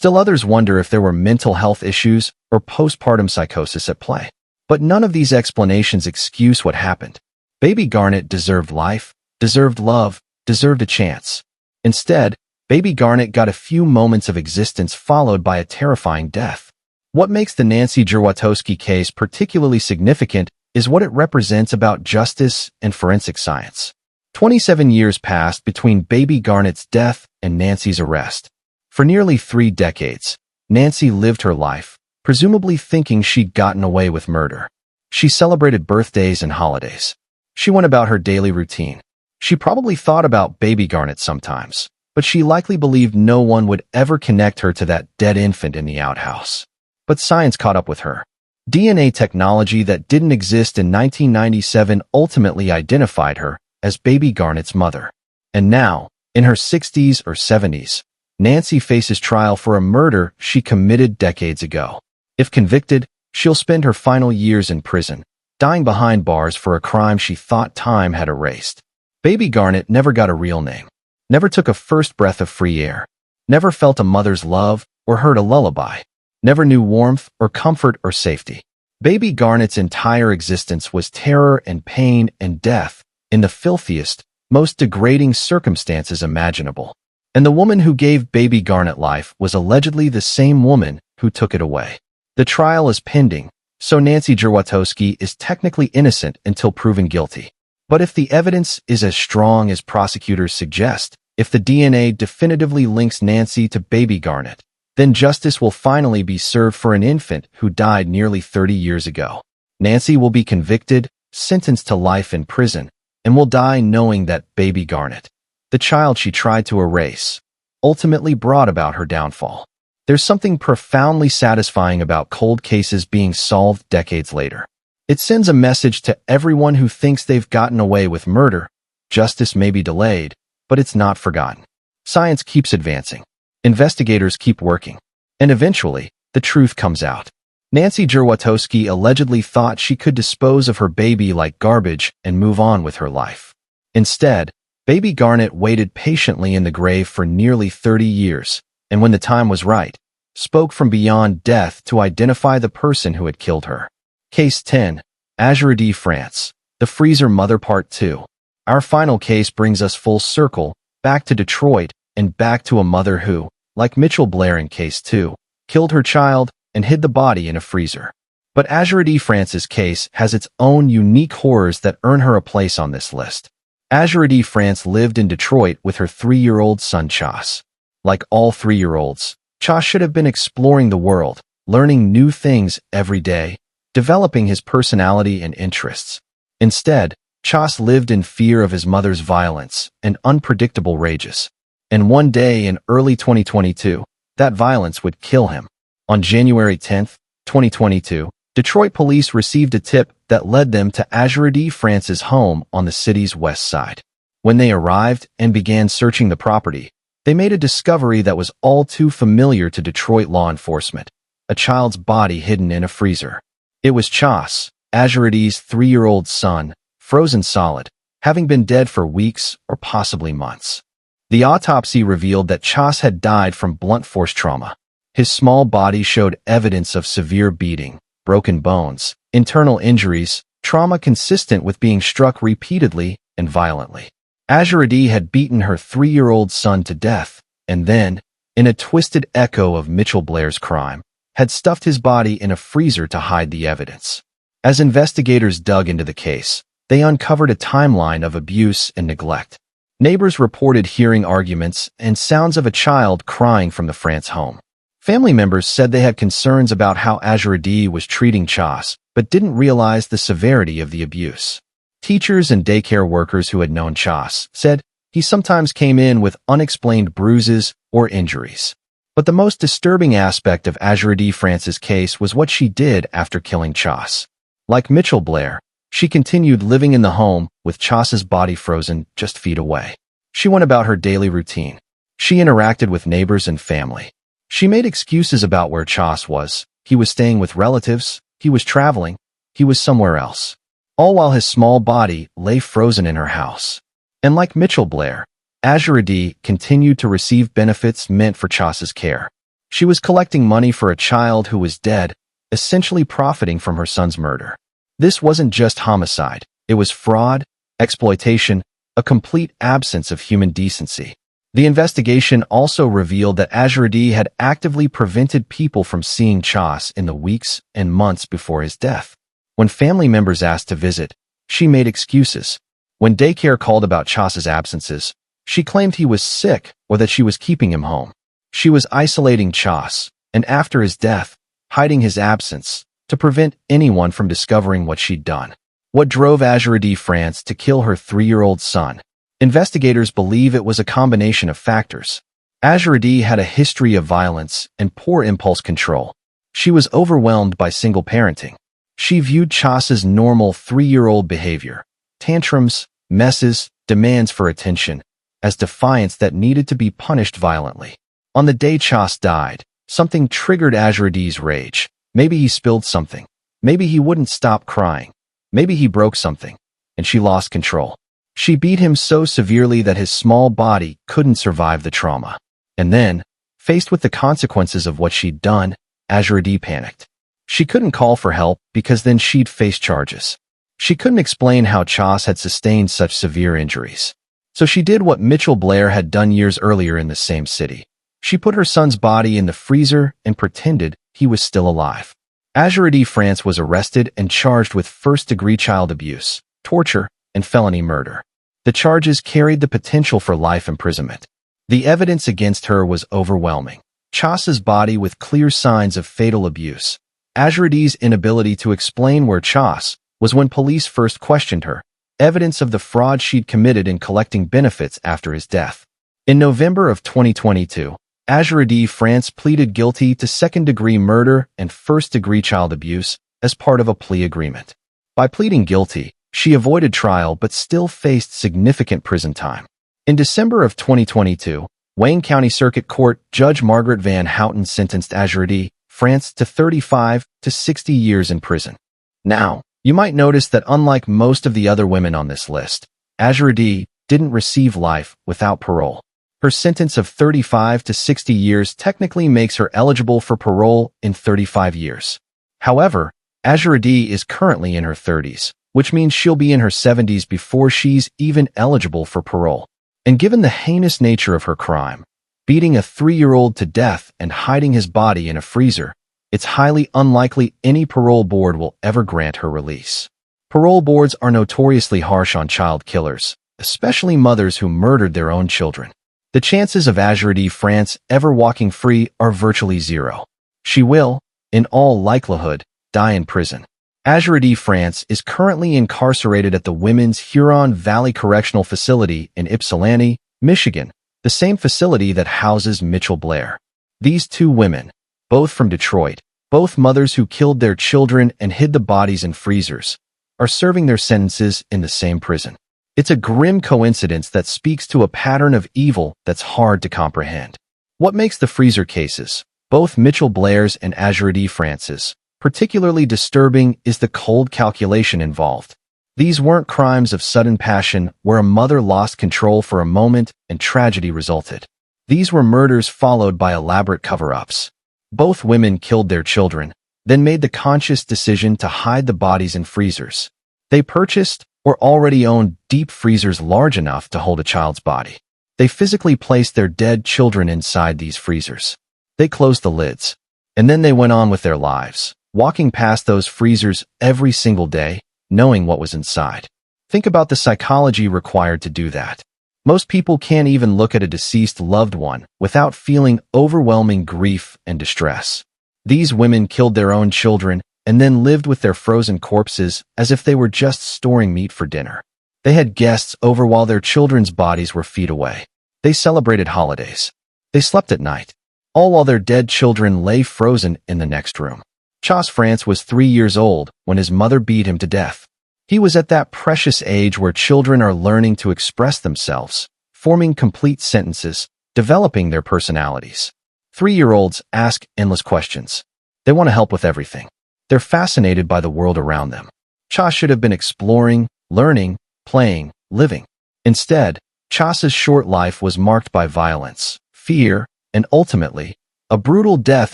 Speaker 1: Still others wonder if there were mental health issues or postpartum psychosis at play. But none of these explanations excuse what happened. Baby Garnet deserved life, deserved love, deserved a chance. Instead, Baby Garnet got a few moments of existence followed by a terrifying death. What makes the Nancy Jurwatowski case particularly significant is what it represents about justice and forensic science. 27 years passed between Baby Garnet's death and Nancy's arrest. For nearly 3 decades, Nancy lived her life, presumably thinking she'd gotten away with murder. She celebrated birthdays and holidays. She went about her daily routine. She probably thought about Baby Garnet sometimes, but she likely believed no one would ever connect her to that dead infant in the outhouse. But science caught up with her. DNA technology that didn't exist in 1997 ultimately identified her as Baby Garnet's mother. And now, in her 60s or 70s, Nancy faces trial for a murder she committed decades ago. If convicted, she'll spend her final years in prison, dying behind bars for a crime she thought time had erased. Baby Garnet never got a real name, never took a first breath of free air, never felt a mother's love or heard a lullaby, never knew warmth or comfort or safety. Baby Garnet's entire existence was terror and pain and death in the filthiest, most degrading circumstances imaginable. And the woman who gave Baby Garnet life was allegedly the same woman who took it away. The trial is pending, so Nancy Jurwatowski is technically innocent until proven guilty. But if the evidence is as strong as prosecutors suggest, if the DNA definitively links Nancy to Baby Garnet, then justice will finally be served for an infant who died nearly 30 years ago. Nancy will be convicted, sentenced to life in prison, and will die knowing that Baby Garnet, the child she tried to erase, ultimately brought about her downfall. There's something profoundly satisfying about cold cases being solved decades later. It sends a message to everyone who thinks they've gotten away with murder. Justice may be delayed, but it's not forgotten. Science keeps advancing. Investigators keep working. And eventually, the truth comes out. Nancy Jurwatowski allegedly thought she could dispose of her baby like garbage and move on with her life. Instead, Baby Garnet waited patiently in the grave for nearly 30 years, and when the time was right, spoke from beyond death to identify the person who had killed her. Case 10, Azurity, France. The Freezer Mother Part 2. Our final case brings us full circle, back to Detroit, and back to a mother who, like Mitchell Blair in Case 2, killed her child and hid the body in a freezer. But Azurity France's case has its own unique horrors that earn her a place on this list. Azurity France lived in Detroit with her 3-year-old son Chas. Like all 3-year-olds, Chas should have been exploring the world, learning new things every day, developing his personality and interests. Instead, Chas lived in fear of his mother's violence and unpredictable rages. And one day in early 2022, that violence would kill him. On January 10, 2022, Detroit police received a tip that led them to Azurity France's home on the city's west side. When they arrived and began searching the property, they made a discovery that was all too familiar to Detroit law enforcement: a child's body hidden in a freezer. It was Chas, Azurity's 3-year-old son, frozen solid, having been dead for weeks or possibly months. The autopsy revealed that Chas had died from blunt force trauma. His small body showed evidence of severe beating, broken bones, internal injuries, trauma consistent with being struck repeatedly and violently. Azurity had beaten her 3-year-old son to death, and then, in a twisted echo of Mitchell Blair's crime, had stuffed his body in a freezer to hide the evidence. As investigators dug into the case, they uncovered a timeline of abuse and neglect. Neighbors reported hearing arguments and sounds of a child crying from the France home. Family members said they had concerns about how Azurity was treating Chas, but didn't realize the severity of the abuse. Teachers and daycare workers who had known Chas said he sometimes came in with unexplained bruises or injuries. But the most disturbing aspect of Azurity France's case was what she did after killing Chas. Like Mitchell Blair, she continued living in the home with Chas's body frozen just feet away. She went about her daily routine. She interacted with neighbors and family. She made excuses about where Chas was. He was staying with relatives, he was traveling, he was somewhere else. All while his small body lay frozen in her house. And like Mitchell Blair, Azurity continued to receive benefits meant for Chas's care. She was collecting money for a child who was dead, essentially profiting from her son's murder. This wasn't just homicide. It was fraud, exploitation, a complete absence of human decency. The investigation also revealed that Azuridi had actively prevented people from seeing Chas in the weeks and months before his death. When family members asked to visit, she made excuses. When daycare called about Chas's absences, she claimed he was sick or that she was keeping him home. She was isolating Chas, and after his death, hiding his absence to prevent anyone from discovering what she'd done. What drove Azuridi France to kill her 3-year-old son? Investigators believe it was a combination of factors. Azuridi had a history of violence and poor impulse control. She was overwhelmed by single parenting. She viewed Chas's normal 3-year-old behavior, tantrums, messes, demands for attention, as defiance that needed to be punished violently. On the day Chas died, something triggered Azuridi's rage. Maybe he spilled something. Maybe he wouldn't stop crying. Maybe he broke something, and she lost control. She beat him so severely that his small body couldn't survive the trauma. And then, faced with the consequences of what she'd done, Azuridi panicked. She couldn't call for help because then she'd face charges. She couldn't explain how Chas had sustained such severe injuries. So she did what Mitchell Blair had done years earlier in the same city. She put her son's body in the freezer and pretended he was still alive. Azuridi France was arrested and charged with first-degree child abuse, torture, and felony murder. The charges carried the potential for life imprisonment. The evidence against her was overwhelming. Chas's body with clear signs of fatal abuse. Azuridi's inability to explain where Chas was when police first questioned her. Evidence of the fraud she'd committed in collecting benefits after his death. In November of 2022, Azuridi France pleaded guilty to second-degree murder and first-degree child abuse as part of a plea agreement. By pleading guilty, she avoided trial but still faced significant prison time. In December of 2022, Wayne County Circuit Court Judge Margaret Van Houten sentenced Azuridi France to 35 to 60 years in prison. Now, you might notice that unlike most of the other women on this list, Azuridi didn't receive life without parole. Her sentence of 35 to 60 years technically makes her eligible for parole in 35 years. However, Azuridi is currently in her 30s, which means she'll be in her 70s before she's even eligible for parole. And given the heinous nature of her crime, beating a 3-year-old to death and hiding his body in a freezer, it's highly unlikely any parole board will ever grant her release. Parole boards are notoriously harsh on child killers, especially mothers who murdered their own children. The chances of Azuridi France ever walking free are virtually zero. She will, in all likelihood, die in prison. Azuridi France is currently incarcerated at the Women's Huron Valley Correctional Facility in Ypsilanti, Michigan, the same facility that houses Mitchell Blair. These two women, both from Detroit, both mothers who killed their children and hid the bodies in freezers, are serving their sentences in the same prison. It's a grim coincidence that speaks to a pattern of evil that's hard to comprehend. What makes the freezer cases, both Mitchell Blair's and Azuridi France's, particularly disturbing is the cold calculation involved. These weren't crimes of sudden passion where a mother lost control for a moment and tragedy resulted. These were murders followed by elaborate cover-ups. Both women killed their children, then made the conscious decision to hide the bodies in freezers. They purchased or already owned deep freezers large enough to hold a child's body. They physically placed their dead children inside these freezers. They closed the lids, and then they went on with their lives, walking past those freezers every single day, knowing what was inside. Think about the psychology required to do that. Most people can't even look at a deceased loved one without feeling overwhelming grief and distress. These women killed their own children and then lived with their frozen corpses as if they were just storing meat for dinner. They had guests over while their children's bodies were feet away. They celebrated holidays. They slept at night, all while their dead children lay frozen in the next room. Chas France was 3 years old when his mother beat him to death. He was at that precious age where children are learning to express themselves, forming complete sentences, developing their personalities. 3-year-olds ask endless questions. They want to help with everything. They're fascinated by the world around them. Chas should have been exploring, learning, playing, living. Instead, Chas's short life was marked by violence, fear, and ultimately, A brutal death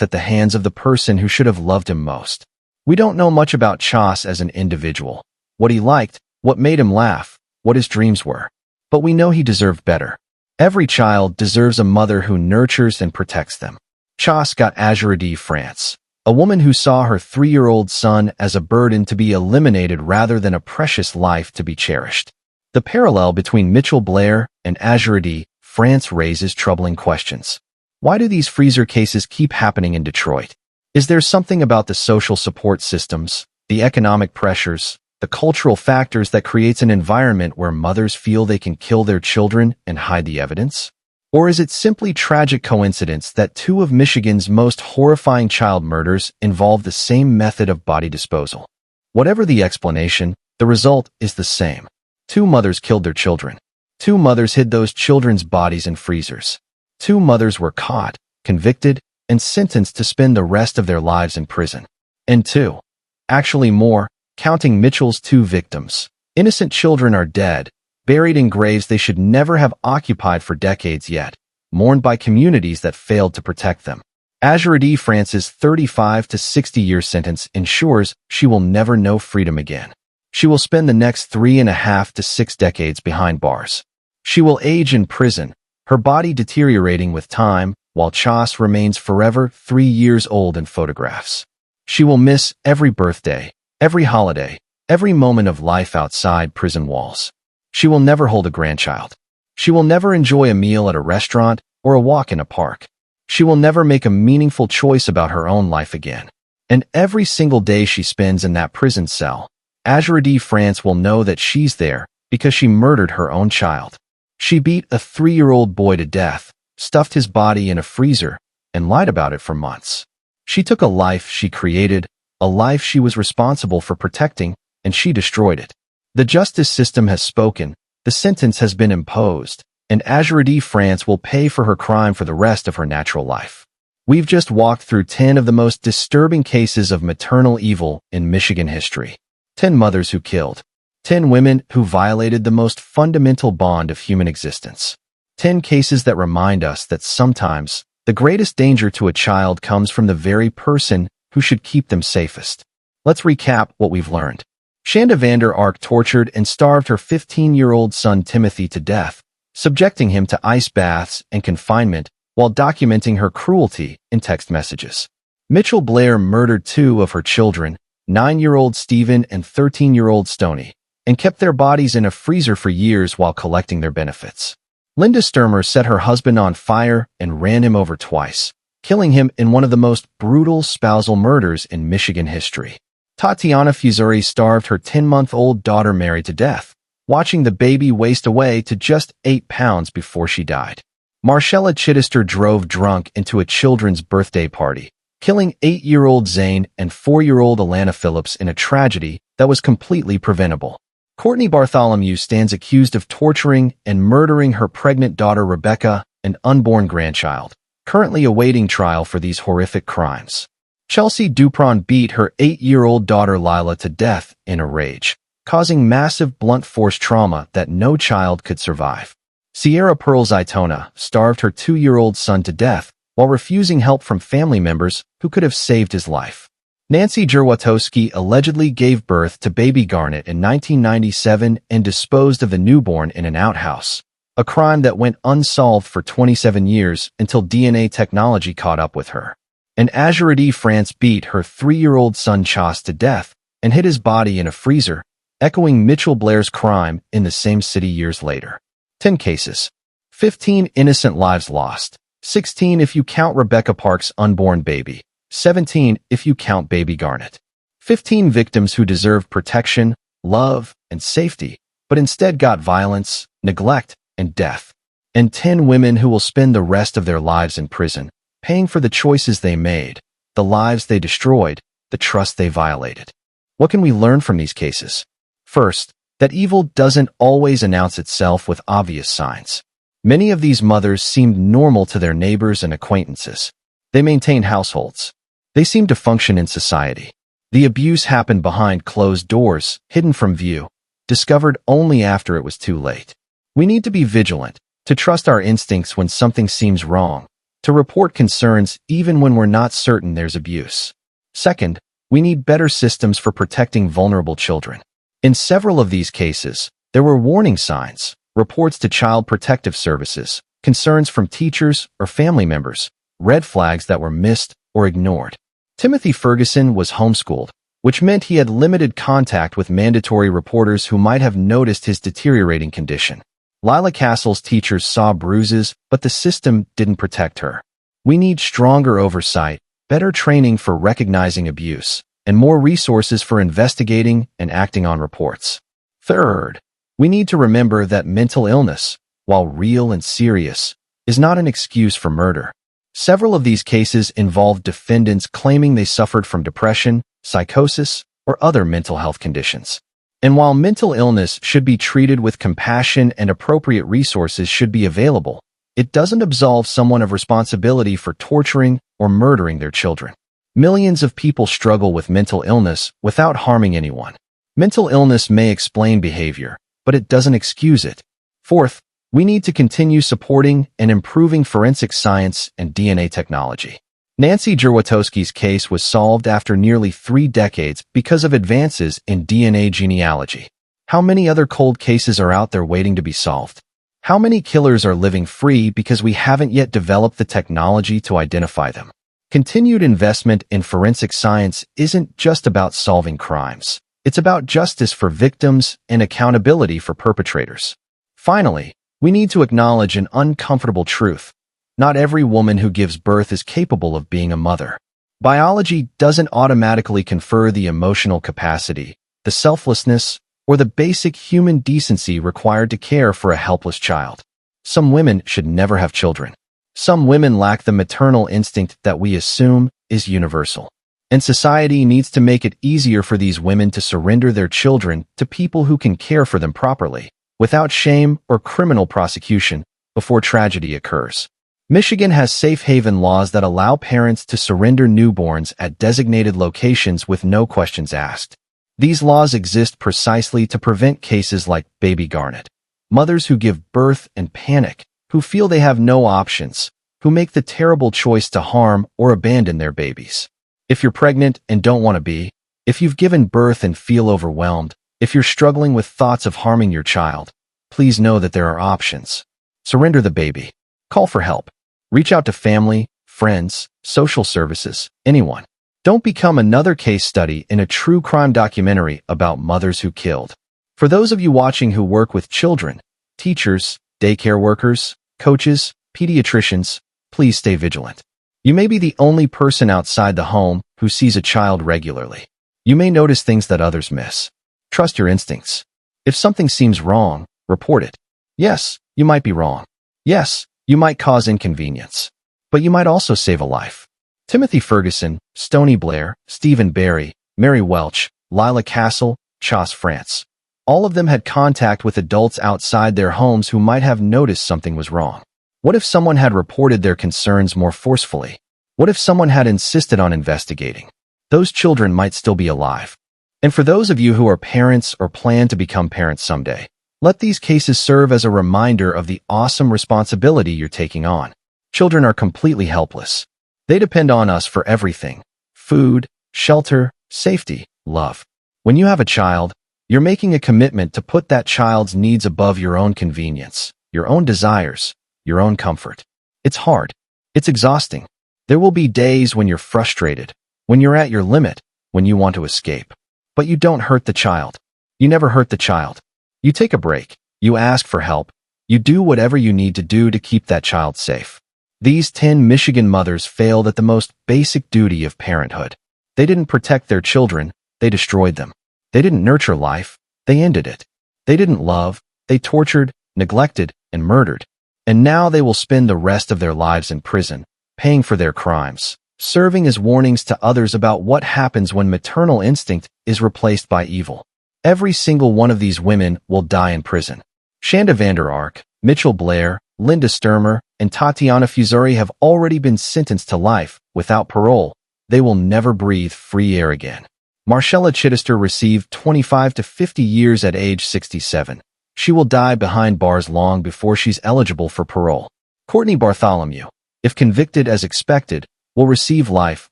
Speaker 1: at the hands of the person who should have loved him most. We don't know much about Chas as an individual, what he liked, what made him laugh, what his dreams were. But we know he deserved better. Every child deserves a mother who nurtures and protects them. Chas got Azuridi, France, a woman who saw her 3-year-old son as a burden to be eliminated rather than a precious life to be cherished. The parallel between Mitchell, Blair, and Azuridi, France raises troubling questions. Why do these freezer cases keep happening in Detroit? Is there something about the social support systems, the economic pressures, the cultural factors that creates an environment where mothers feel they can kill their children and hide the evidence? Or is it simply tragic coincidence that 2 of Michigan's most horrifying child murders involve the same method of body disposal? Whatever the explanation, the result is the same. 2 mothers killed their children. 2 mothers hid those children's bodies in freezers. 2 mothers were caught, convicted, and sentenced to spend the rest of their lives in prison. And 2, actually more, counting Mitchell's 2 victims. Innocent children are dead, buried in graves they should never have occupied for decades yet, mourned by communities that failed to protect them. Azuridi, France's 35 to 60-year sentence ensures she will never know freedom again. She will spend the next 3.5 to 6 decades behind bars. She will age in prison, her body deteriorating with time, while Chas remains forever 3 years old in photographs. She will miss every birthday, every holiday, every moment of life outside prison walls. She will never hold a grandchild. She will never enjoy a meal at a restaurant or a walk in a park. She will never make a meaningful choice about her own life again. And every single day she spends in that prison cell, Azuridi, France will know that she's there because she murdered her own child. She beat a 3-year-old boy to death, stuffed his body in a freezer, and lied about it for months. She took a life she created, a life she was responsible for protecting, and she destroyed it. The justice system has spoken, the sentence has been imposed, and Azuridi, France will pay for her crime for the rest of her natural life. We've just walked through 10 of the most disturbing cases of maternal evil in Michigan history. 10 mothers who killed. 10 women who violated the most fundamental bond of human existence. 10 cases that remind us that sometimes the greatest danger to a child comes from the very person who should keep them safest. Let's recap what we've learned. Shanda Vander tortured and starved her 15-year-old son Timothy to death, subjecting him to ice baths and confinement while documenting her cruelty in text messages. Mitchell Blair murdered 2 of her children, 9-year-old Stephen and 13-year-old Stoney, and kept their bodies in a freezer for years while collecting their benefits. Linda Stermer set her husband on fire and ran him over twice, killing him in one of the most brutal spousal murders in Michigan history. Tatiana Fusari starved her 10-month-old daughter Mary to death, watching the baby waste away to just 8 pounds before she died. Marshella Chidester drove drunk into a children's birthday party, killing 8-year-old Zane and 4-year-old Alana Phillips in a tragedy that was completely preventable. Cortney Bartholomew stands accused of torturing and murdering her pregnant daughter Rebecca, an unborn grandchild, currently awaiting trial for these horrific crimes. Chelsea Duperon beat her 8-year-old daughter Lila to death in a rage, causing massive blunt force trauma that no child could survive. Sierra Pearl Zaitona starved her 2-year-old son to death while refusing help from family members who could have saved his life. Nancy Jerwatowski allegedly gave birth to baby Garnet in 1997 and disposed of the newborn in an outhouse, a crime that went unsolved for 27 years until DNA technology caught up with her. And Azuridi, France beat her 3-year-old son Chas to death and hid his body in a freezer, echoing Mitchell Blair's crime in the same city years later. 10 cases. 15 innocent lives lost. 16 if you count Rebecca Park's unborn baby. 17 if you count baby Garnet. 15 victims who deserved protection, love, and safety, but instead got violence, neglect, and death. And 10 women who will spend the rest of their lives in prison, paying for the choices they made, the lives they destroyed, the trust they violated. What can we learn from these cases? First, that evil doesn't always announce itself with obvious signs. Many of these mothers seemed normal to their neighbors and acquaintances. They maintained households. They seemed to function in society. The abuse happened behind closed doors, hidden from view, discovered only after it was too late. We need to be vigilant, to trust our instincts when something seems wrong, to report concerns even when we're not certain there's abuse. Second, we need better systems for protecting vulnerable children. In several of these cases, there were warning signs, reports to Child Protective Services, concerns from teachers or family members, red flags that were missed or ignored. Timothy Ferguson was homeschooled, which meant he had limited contact with mandatory reporters who might have noticed his deteriorating condition. Lila Castle's teachers saw bruises, but the system didn't protect her. We need stronger oversight, better training for recognizing abuse, and more resources for investigating and acting on reports. Third, we need to remember that mental illness, while real and serious, is not an excuse for murder. Several of these cases involved defendants claiming they suffered from depression, psychosis, or other mental health conditions. And while mental illness should be treated with compassion and appropriate resources should be available, it doesn't absolve someone of responsibility for torturing or murdering their children. Millions of people struggle with mental illness without harming anyone. Mental illness may explain behavior, but it doesn't excuse it. Fourth, we need to continue supporting and improving forensic science and DNA technology. Nancy Jurwatowski's case was solved after nearly 3 decades because of advances in DNA genealogy. How many other cold cases are out there waiting to be solved? How many killers are living free because we haven't yet developed the technology to identify them? Continued investment in forensic science isn't just about solving crimes. It's about justice for victims and accountability for perpetrators. Finally, we need to acknowledge an uncomfortable truth. Not every woman who gives birth is capable of being a mother. Biology doesn't automatically confer the emotional capacity, the selflessness, or the basic human decency required to care for a helpless child. Some women should never have children. Some women lack the maternal instinct that we assume is universal. And society needs to make it easier for these women to surrender their children to people who can care for them properly, without shame or criminal prosecution, before tragedy occurs. Michigan has safe haven laws that allow parents to surrender newborns at designated locations with no questions asked. These laws exist precisely to prevent cases like Baby Garnet. Mothers who give birth and panic, who feel they have no options, who make the terrible choice to harm or abandon their babies. If you're pregnant and don't want to be, if you've given birth and feel overwhelmed, if you're struggling with thoughts of harming your child, please know that there are options. Surrender the baby. Call for help. Reach out to family, friends, social services, anyone. Don't become another case study in a true crime documentary about mothers who killed. For those of you watching who work with children, teachers, daycare workers, coaches, pediatricians, please stay vigilant. You may be the only person outside the home who sees a child regularly. You may notice things that others miss. Trust your instincts. If something seems wrong, report it. Yes, you might be wrong. Yes, you might cause inconvenience. But you might also save a life. Timothy Ferguson, Stony Blair, Stephen Barry, Mary Welch, Lila Castle, Chas France. All of them had contact with adults outside their homes who might have noticed something was wrong. What if someone had reported their concerns more forcefully? What if someone had insisted on investigating? Those children might still be alive. And for those of you who are parents or plan to become parents someday, let these cases serve as a reminder of the awesome responsibility you're taking on. Children are completely helpless. They depend on us for everything: food, shelter, safety, love. When you have a child, you're making a commitment to put that child's needs above your own convenience, your own desires, your own comfort. It's hard. It's exhausting. There will be days when you're frustrated, when you're at your limit, when you want to escape. But you don't hurt the child. You never hurt the child. You take a break. You ask for help. You do whatever you need to do to keep that child safe. These 10 Michigan mothers failed at the most basic duty of parenthood. They didn't protect their children. They destroyed them. They didn't nurture life. They ended it. They didn't love. They tortured, neglected, and murdered. And now they will spend the rest of their lives in prison, paying for their crimes, serving as warnings to others about what happens when maternal instinct is replaced by evil. Every single one of these women will die in prison. Shanda Vander, Mitchelle Blair, Linda Stermer, and Tatiana Fusari have already been sentenced to life without parole. They will never breathe free air again. Marshella Chidester received 25 to 50 years at age 67. She will die behind bars long before she's eligible for parole. Courtney Bartholomew. if convicted as expected, will receive life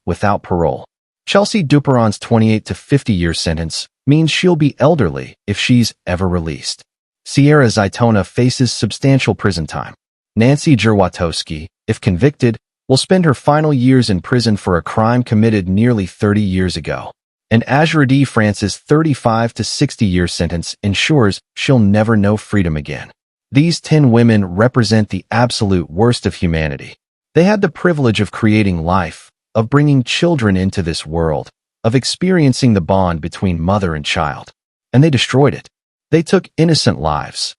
Speaker 1: without parole. Chelsea Duperon's 28 to 50-year sentence means she'll be elderly if she's ever released. Sierra Zaitona faces substantial prison time. Nancy Jerwatowski, if convicted, will spend her final years in prison for a crime committed nearly 30 years ago. And Azuradi France's 35 to 60-year sentence ensures she'll never know freedom again. These 10 women represent the absolute worst of humanity. They had the privilege of creating life, of bringing children into this world, of experiencing the bond between mother and child. And they destroyed it. They took innocent lives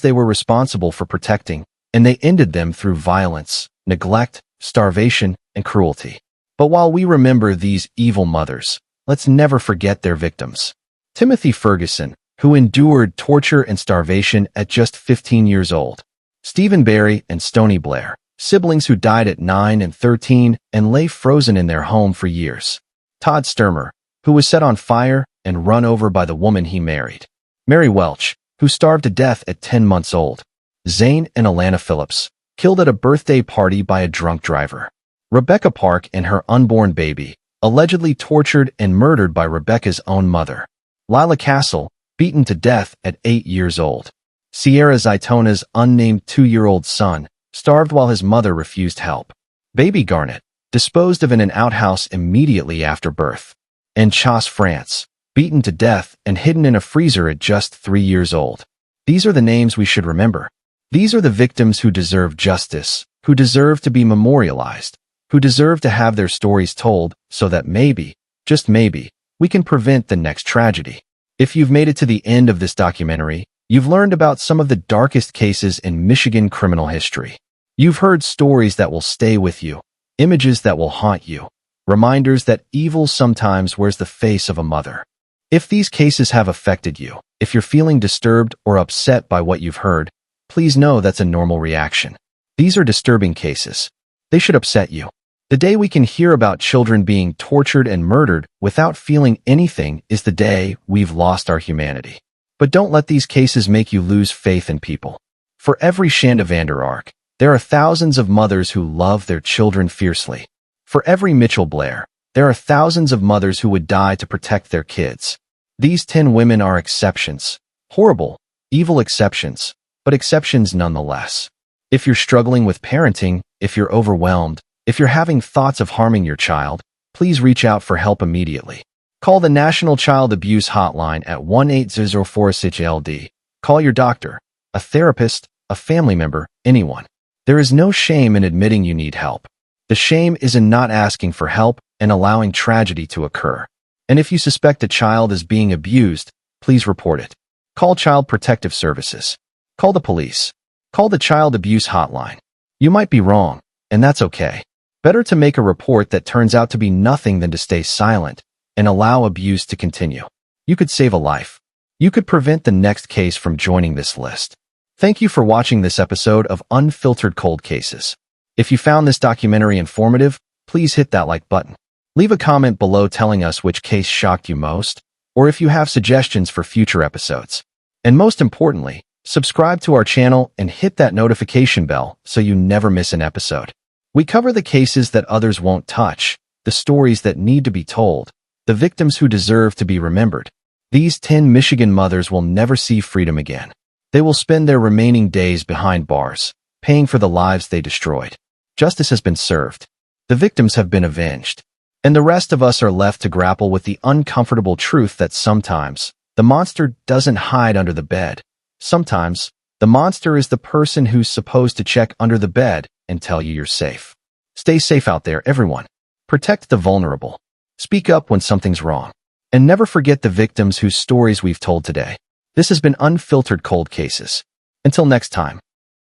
Speaker 1: they were responsible for protecting, and they ended them through violence, neglect, starvation, and cruelty. But while we remember these evil mothers, let's never forget their victims. Timothy Ferguson, who endured torture and starvation at just 15 years old. Stephen Barry and Stony Blair, siblings who died at 9 and 13 and lay frozen in their home for years. Todd Stermer, who was set on fire and run over by the woman he married. Mary Welch, who starved to death at 10 months old. Zane and Alana Phillips, killed at a birthday party by a drunk driver. Rebecca Park and her unborn baby, allegedly tortured and murdered by Rebecca's own mother. Lila Castle, beaten to death at 8 years old. Sierra Zaitona's unnamed 2-year-old son, starved while his mother refused help. Baby Garnet, disposed of in an outhouse immediately after birth. And Chas France, beaten to death and hidden in a freezer at just 3 years old. These are the names we should remember. These are the victims who deserve justice, who deserve to be memorialized, who deserve to have their stories told so that maybe, just maybe, we can prevent the next tragedy. If you've made it to the end of this documentary, you've learned about some of the darkest cases in Michigan criminal history. You've heard stories that will stay with you, images that will haunt you, reminders that evil sometimes wears the face of a mother. If these cases have affected you, if you're feeling disturbed or upset by what you've heard, please know that's a normal reaction. These are disturbing cases. They should upset you. The day we can hear about children being tortured and murdered without feeling anything is the day we've lost our humanity. But don't let these cases make you lose faith in people. For every Shanda Vander arc, there are thousands of mothers who love their children fiercely. For every Mitchell Blair, there are thousands of mothers who would die to protect their kids. These 10 women are exceptions. Horrible, evil exceptions, but exceptions nonetheless. If you're struggling with parenting, if you're overwhelmed, if you're having thoughts of harming your child, please reach out for help immediately. Call the National Child Abuse Hotline at 1-800-4-6-LD. Call your doctor, a therapist, a family member, anyone. There is no shame in admitting you need help. The shame is in not asking for help and allowing tragedy to occur. And if you suspect a child is being abused, please report it. Call Child Protective Services. Call the police. Call the Child Abuse Hotline. You might be wrong, and that's okay. Better to make a report that turns out to be nothing than to stay silent and allow abuse to continue. You could save a life. You could prevent the next case from joining this list. Thank you for watching this episode of Unfiltered Cold Cases. If you found this documentary informative, please hit that like button. Leave a comment below telling us which case shocked you most, or if you have suggestions for future episodes. And most importantly, subscribe to our channel and hit that notification bell so you never miss an episode. We cover the cases that others won't touch, the stories that need to be told, the victims who deserve to be remembered. These 10 Michigan mothers will never see freedom again. They will spend their remaining days behind bars, paying for the lives they destroyed. Justice has been served. The victims have been avenged. And the rest of us are left to grapple with the uncomfortable truth that sometimes the monster doesn't hide under the bed. Sometimes the monster is the person who's supposed to check under the bed and tell you you're safe. Stay safe out there, everyone. Protect the vulnerable. Speak up when something's wrong. And never forget the victims whose stories we've told today. This has been Unfiltered Cold Cases. Until next time.